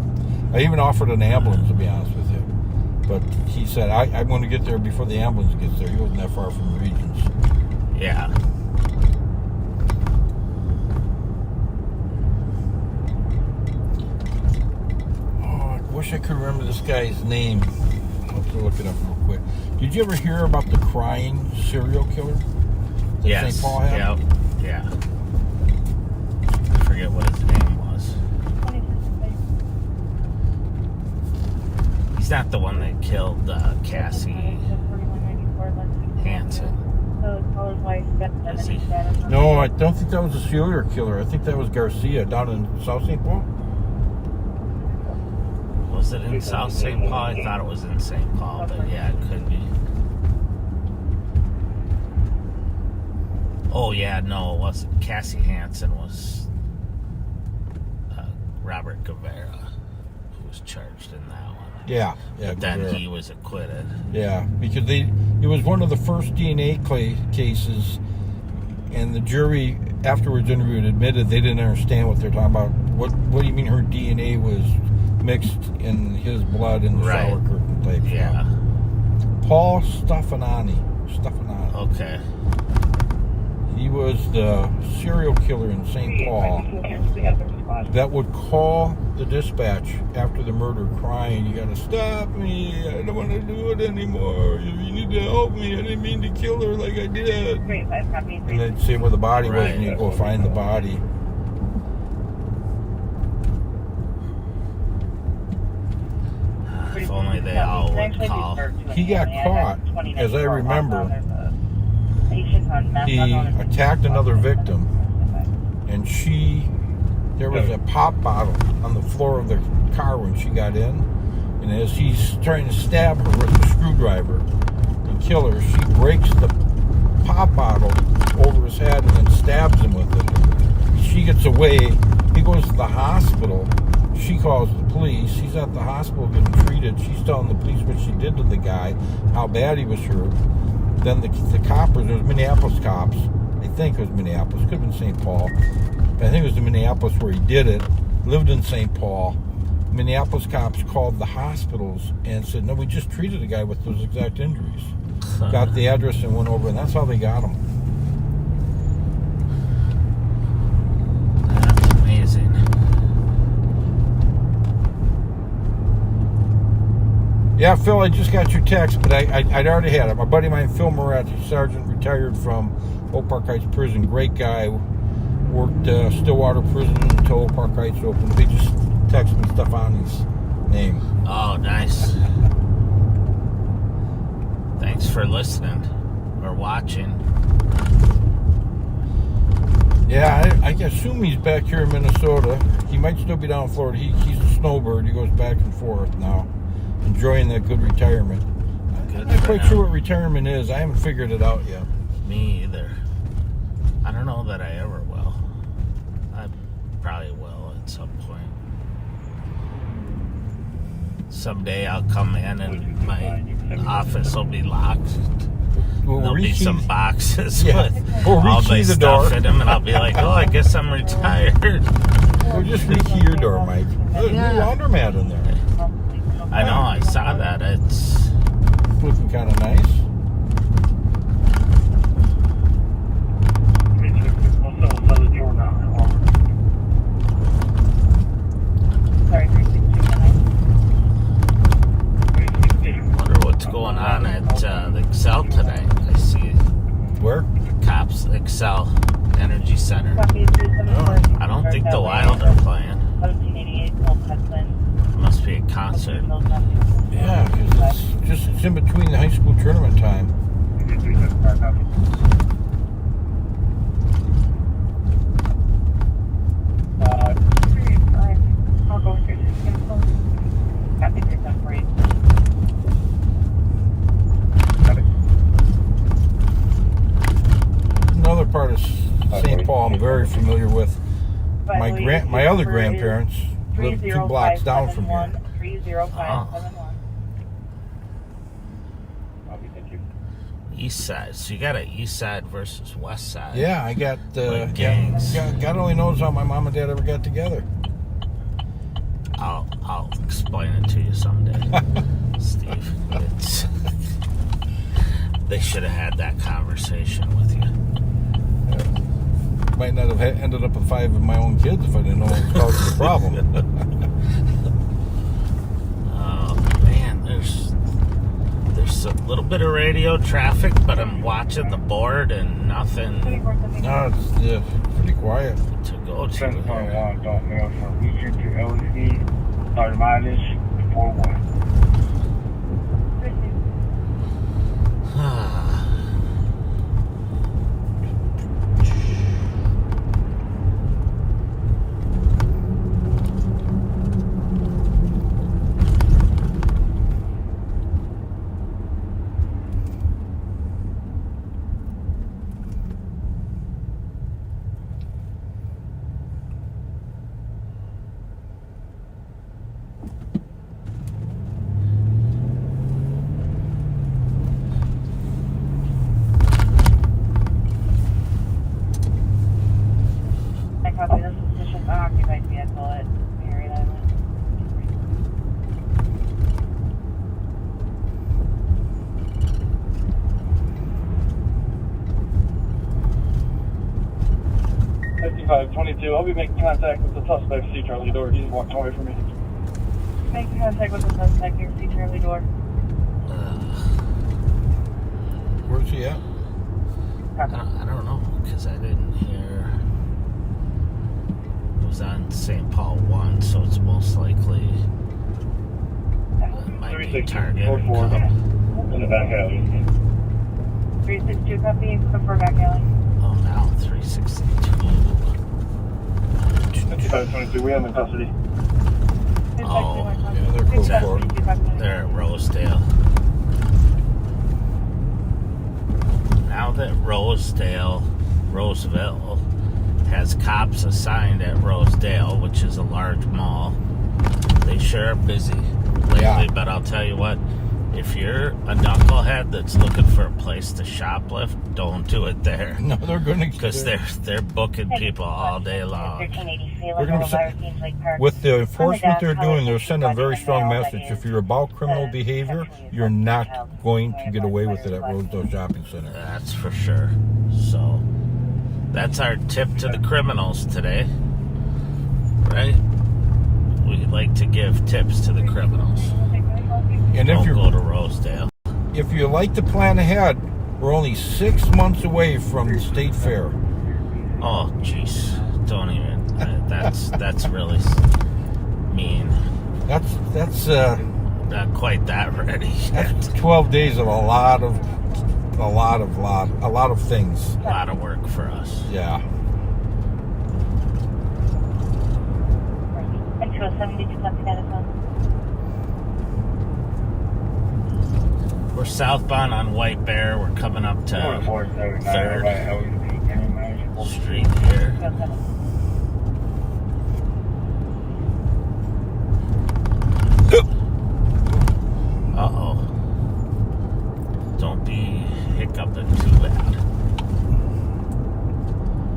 I even offered an ambulance, to be honest with you. But he said, I'm going to get there before the ambulance gets there. He wasn't that far from the Regions. Yeah. I wish I could remember this guy's name. I'll have to look it up real quick. Did you ever hear about the crying serial killer that Yes. St. Paul had? Yeah. I forget what his name was. He's not the one that killed Cassie Hansen. Is he? No, I don't think that was a serial killer. I think that was Garcia down in South St. Paul. Was it in South St. Paul? I thought it was in St. Paul, but yeah, it could be. Oh, yeah, no, it wasn't. Cassie Hansen was Robert Guevara, who was charged in that one. Yeah. But then Guevara. he was acquitted. Yeah, because it was one of the first DNA cases, and the jury afterwards interviewed admitted they didn't understand what they're talking about. What do you mean her DNA was mixed in his blood in the shower curtain type stuff? Paul Stefanani. Okay. He was the serial killer in St. Paul that would call the dispatch after the murder crying, you gotta stop me, I don't want to do it anymore, you need to help me, I didn't mean to kill her like I did. And they'd say where the body was, and you'd go find the body. If only they all would call. He got caught, as I remember. He attacked another victim, and there was a pop bottle on the floor of the car when she got in, and as he's trying to stab her with a screwdriver and kill her, she breaks the pop bottle over his head and then stabs him with it. She gets away. He goes to the hospital. She calls the police. She's at the hospital getting treated. She's telling the police what she did to the guy, how bad he was hurt. Then the coppers, there was Minneapolis cops. I think it was Minneapolis. Could have been St. Paul. But I think it was in Minneapolis where he did it. Lived in St. Paul. Minneapolis cops called the hospitals and said, no, we just treated a guy with those exact injuries. Got the address and went over, and that's how they got him. That's amazing. Yeah, Phil, I just got your text, but I'd already had it. My buddy of mine, Phil Morat, sergeant, retired from Oak Park Heights Prison. Great guy. Worked Stillwater Prison until Oak Park Heights opened. He just texted me Stefani's name. Oh, nice. Thanks for listening or watching. Yeah, I assume he's back here in Minnesota. He might still be down in Florida. He's a snowbird. He goes back and forth now, enjoying that good retirement. I'm not quite sure what retirement is. I haven't figured it out yet. Me either. I don't know that I ever will. I probably will at some point. Someday I'll come in and my office will be locked. There'll be some boxes with all my stuff in them, and I'll be like, oh, I guess I'm retired. We'll just rekey your door, Mike. There's a new laundromat in there. I know, I saw that. It's looking kind of nice. Sorry, 362. wonder what's going on at the Excel today. I see Where? cops Excel Energy Center. Copy 374. I don't think the Wild are playing. 1788 North Hudson. It must be a concert. Yeah, because it's in between the high school tournament time. I'll go through this. Copy 374. Another part of St. Paul I'm very familiar with. My other grandparents lived 2 blocks down from here. 30571. East Side. So you got an East Side versus West Side. Yeah, I got Like gangs. God only knows how my mom and dad ever got together. I'll explain it to you someday, Steve. It's they should have had that conversation with you. Might not have ended up with 5 of my own kids if I didn't know what was causing the problem. Oh man, there's a little bit of radio traffic, but I'm watching the board and nothing No, it's pretty quiet. to go to. 7.1, don't mail from Eastern to LC. Start mileage 41. I copy this position occupied vehicle at Marriott Island. I'll be making contact with the suspect, C. Charlie Door. He's walking away from me. Making contact with the suspect here, see Charlie Door. Where's he at? I don't know, because I didn't hear. It was on St. Paul 1, so it's most likely it might be Target or Cup. In the back alley. 362 copy, confirm back alley. Oh, now 362. 5522, we have him in custody. Oh, yeah, they're close for it. They're at Rosedale. Now that Roseville has cops assigned at Rosedale, which is a large mall, they sure are busy lately. Yeah. But I'll tell you what, if you're a knucklehead that's looking for a place to shoplift, don't do it there. No, they're going to Because they're booking people all day long. They're going to with the enforcement they're doing, they're sending a very strong message. If you're about criminal behavior, you're not going to get away with it at Rosedale Shopping Center. That's for sure. So, that's our tip to the criminals today. Right? We like to give tips to the criminals. And if Don't go you to Rosedale. if you like to plan ahead, we're only 6 months away from the state fair. Oh, jeez. Don't even. That's really mean. That's Not quite that ready. that's 12 days of a lot of a lot of things. A lot of work for us. Yeah. We're southbound on White Bear. We're coming up to 3rd Street here. Uh-oh. Don't be hiccuping too bad.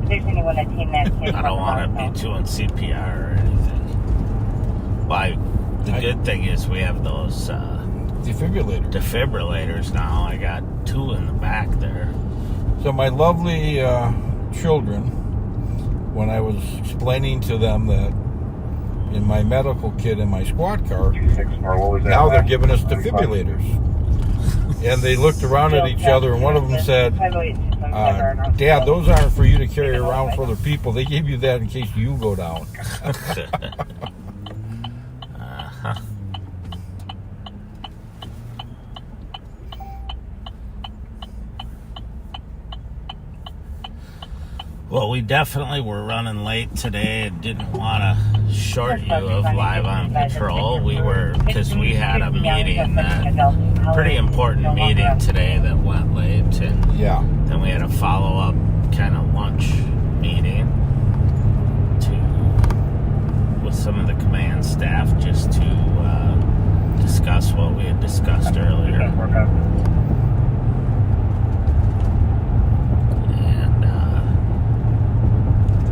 I don't want to be doing CPR or anything. Why? The good thing is we have those defibrillators now. I got 2 in the back there. So my lovely children, when I was explaining to them that in my medical kit in my squad car, now they're giving us defibrillators. And they looked around at each other, and one of them said, Dad, those aren't for you to carry around for other people. They gave you that in case you go down. Uh-huh. Well, we definitely were running late today and didn't want to short you of Live on Patrol. We were, because we had a meeting, pretty important meeting today that went late. And then we had a follow-up kind of lunch meeting with some of the command staff just to discuss what we had discussed earlier.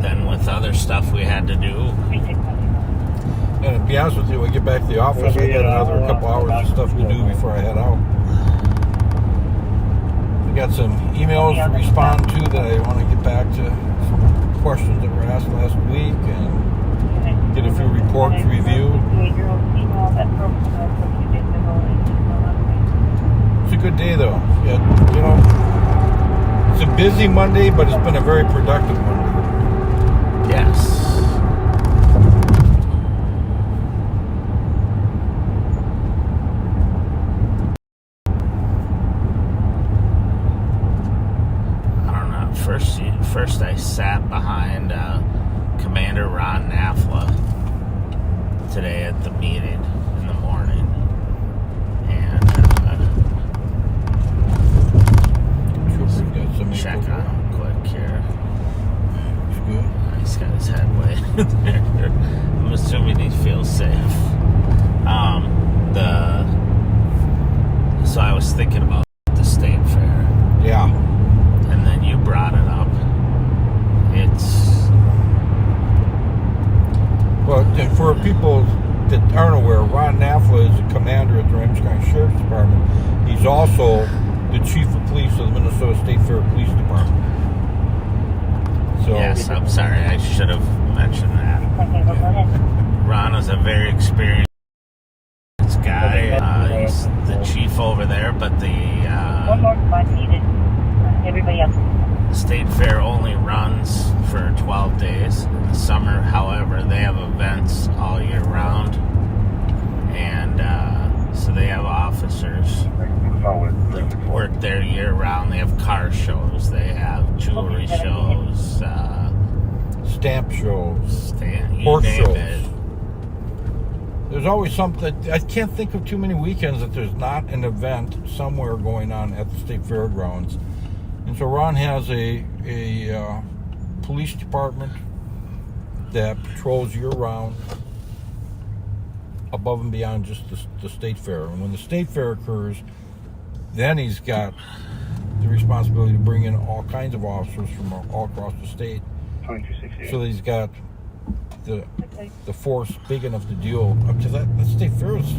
Then with other stuff we had to do. And to be honest with you, when we get back to the office, I got another couple hours of stuff to do before I head out. I got some emails to respond to that I want to get back to some questions that were asked last week and get a few reports reviewed. It's a good day though. Yeah, you know, it's a busy Monday, but it's been a very productive Monday. Yes. I don't know. First I sat behind Commander Ron Nafla today at the meeting in the morning. And check on him quick here. Good. He's got his head way there. I'm assuming he feels safe. So I was thinking about the state fair. Yeah. And then you brought it up. Well, and for people that aren't aware, Ron Nafla is the commander at the Ramsey County Sheriff's Department. He's also the chief of police of the Minnesota State Fair Police Department. So, yes, I'm sorry. I should have mentioned that. Ron is a very experienced guy. He's the chief over there, but the state fair only runs for 12 days in the summer. However, they have events all year round, and so they have officers that work there year round. They have car shows, they have jewelry shows, stamp shows, horse shows. There's always something. I can't think of too many weekends that there's not an event somewhere going on at the state fairgrounds. And so Ron has a police department that patrols year-round above and beyond just the state fair. And when the state fair occurs, then he's got the responsibility to bring in all kinds of officers from all across the state. So that he's got the force big enough to deal up to that. The state fair is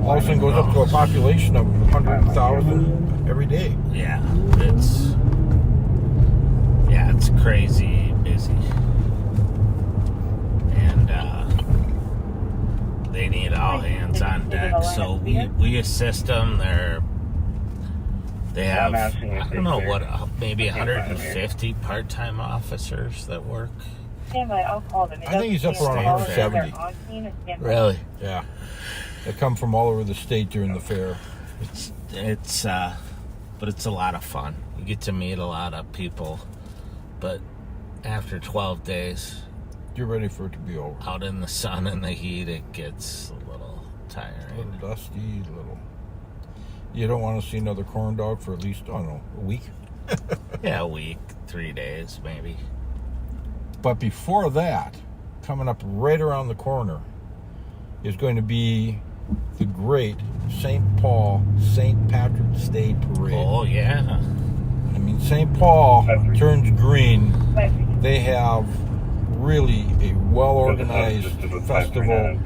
all of a sudden goes up to a population of 100,000 every day. Yeah, it's crazy busy, and they need all hands on deck. So we assist them. They have, I don't know what, maybe 150 part-time officers that work. I'll call them. I think he's up around 170. Really? Yeah. They come from all over the state during the fair. But but it's a lot of fun. You get to meet a lot of people, but after 12 days, you're ready for it to be over. Out in the sun and the heat, it gets a little tiring. A little dusty, little. You don't want to see another corn dog for at least, I don't know, a week? Yeah, a week, 3 days, maybe. But before that, coming up right around the corner, is going to be the great St. Paul St. Patrick's Day Parade. Oh, yeah. I mean, St. Paul turns green. They have really a well-organized festival.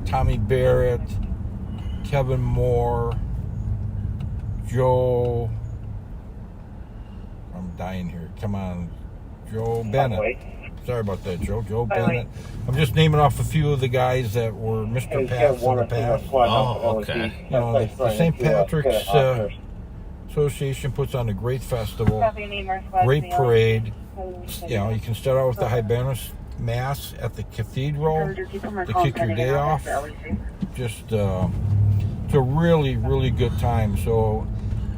Tommy Barrett, Kevin Moore, Joe. I'm dying here. Come on. Joe Bennett. Sorry about that, Joe. Joe Bennett. I'm just naming off a few of the guys that were Mr. Pats in the past. Oh, okay. You know, the St. Patrick's Association puts on a great festival, great parade. You know, you can start out with the Hibernus Mass at the cathedral to kick your day off. Just, it's a really, really good time. So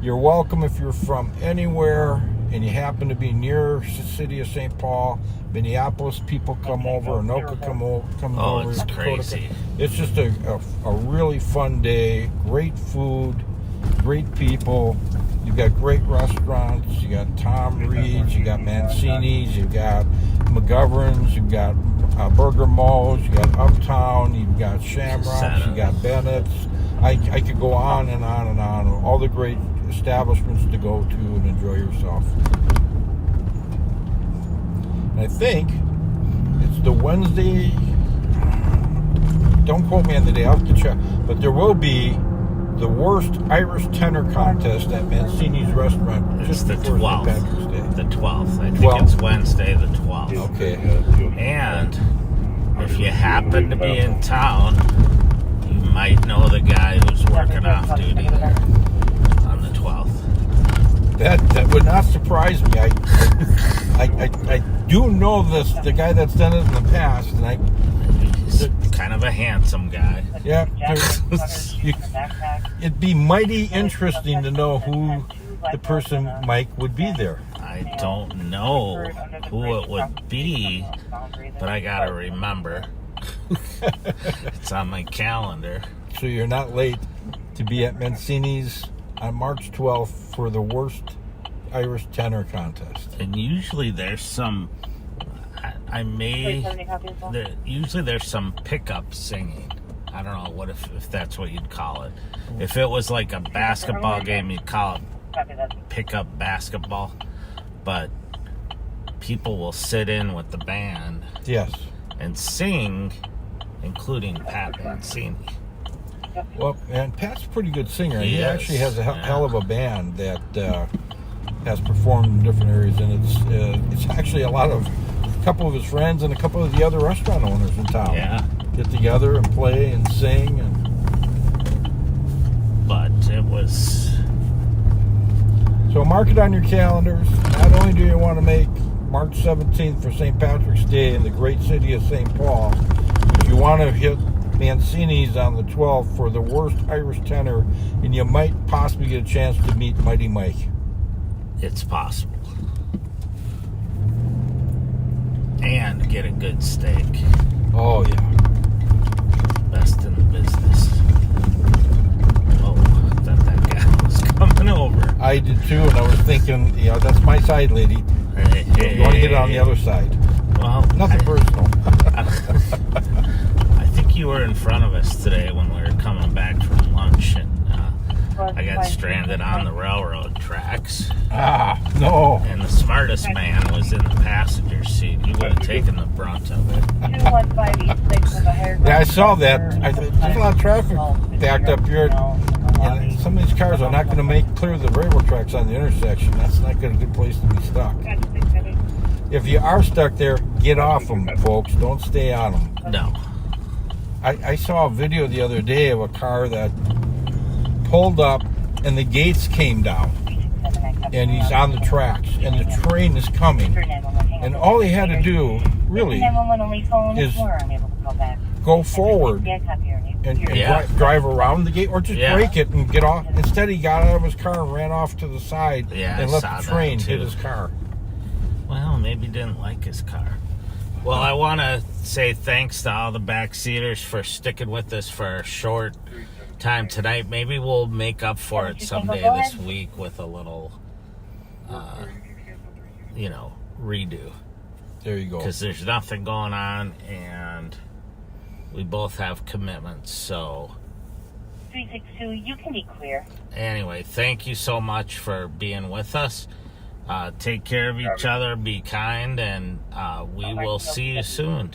you're welcome if you're from anywhere and you happen to be near the city of St. Paul. Minneapolis people come over, Anoka come over. Oh, it's crazy. It's just a really fun day. Great food, great people. You've got great restaurants. You got Tom Reed's, you got Mancini's, you got McGovern's, you got Burger Mo's, you got Uptown, you've got Shamrocks, you got Bennett's. I could go on and on and on. All the great establishments to go to and enjoy yourself. And I think it's the Wednesday. Don't quote me on the day. I'll have to check. But there will be the worst Irish tenor contest at Mancini's restaurant. It's the 12th. The 12th. I think 12th. It's Wednesday the 12th. Okay. And if you happen to be in town, you might know the guy who's working off duty there on the 12th. That would not surprise me. I do know the guy that's done it in the past, and he's kind of a handsome guy. Yeah, it'd be mighty interesting to know who the person, Mike, would be there. I don't know who it would be, but I gotta remember. It's on my calendar. So you're not late to be at Mancini's on March 12th for the worst Irish tenor contest. And usually there's some, usually there's some pickup singing. I don't know if that's what you'd call it. If it was like a basketball game, you'd call it pickup basketball. But people will sit in with the band. Yes. And sing, including Pat Mancini. Well, and Pat's a pretty good singer. He is. Actually has a hell of a band that has performed in different areas, and it's actually a couple of his friends and a couple of the other restaurant owners in town. Yeah. Get together and play and sing. But it was... So mark it on your calendars. Not only do you want to make March 17th for St. Patrick's Day in the great city of St. Paul, but you want to hit Mancini's on the 12th for the worst Irish tenor, and you might possibly get a chance to meet Mighty Mike. It's possible. And get a good steak. Oh, yeah. Best in the business. Oh, I thought that guy was coming over. I did too, and I was thinking, that's my side, lady. Hey, you want to get it on the other side. Well, nothing personal. I think you were in front of us today when we were coming back from lunch, and I got stranded on the railroad tracks. No. And the smartest man was in the passenger seat. He would have taken the brunt of it. Yeah, I saw that. There's a lot of traffic backed up here. And some of these cars are not going to make clear the railroad tracks on the intersection. That's not a good place to be stuck. If you are stuck there, get off them, folks. Don't stay on them. No. I saw a video the other day of a car that pulled up and the gates came down. And he's on the tracks. And the train is coming. And all he had to do, really, is go forward Yeah, copy your name. and Yeah. drive around the gate, or just Yeah. break it and get off. Instead, he got out of his car and ran off to the side Yeah, I and let saw the that train too. hit his car. Well, maybe didn't like his car. Well, I want to say thanks to all the backseaters for sticking with us for a short time tonight. Maybe we'll make up for it someday this week with a little, redo. There you go. Because there's nothing going on, and we both have commitments. So 362, you can be clear. anyway, thank you so much for being with us. Take care of each other, be kind, and we will see you soon.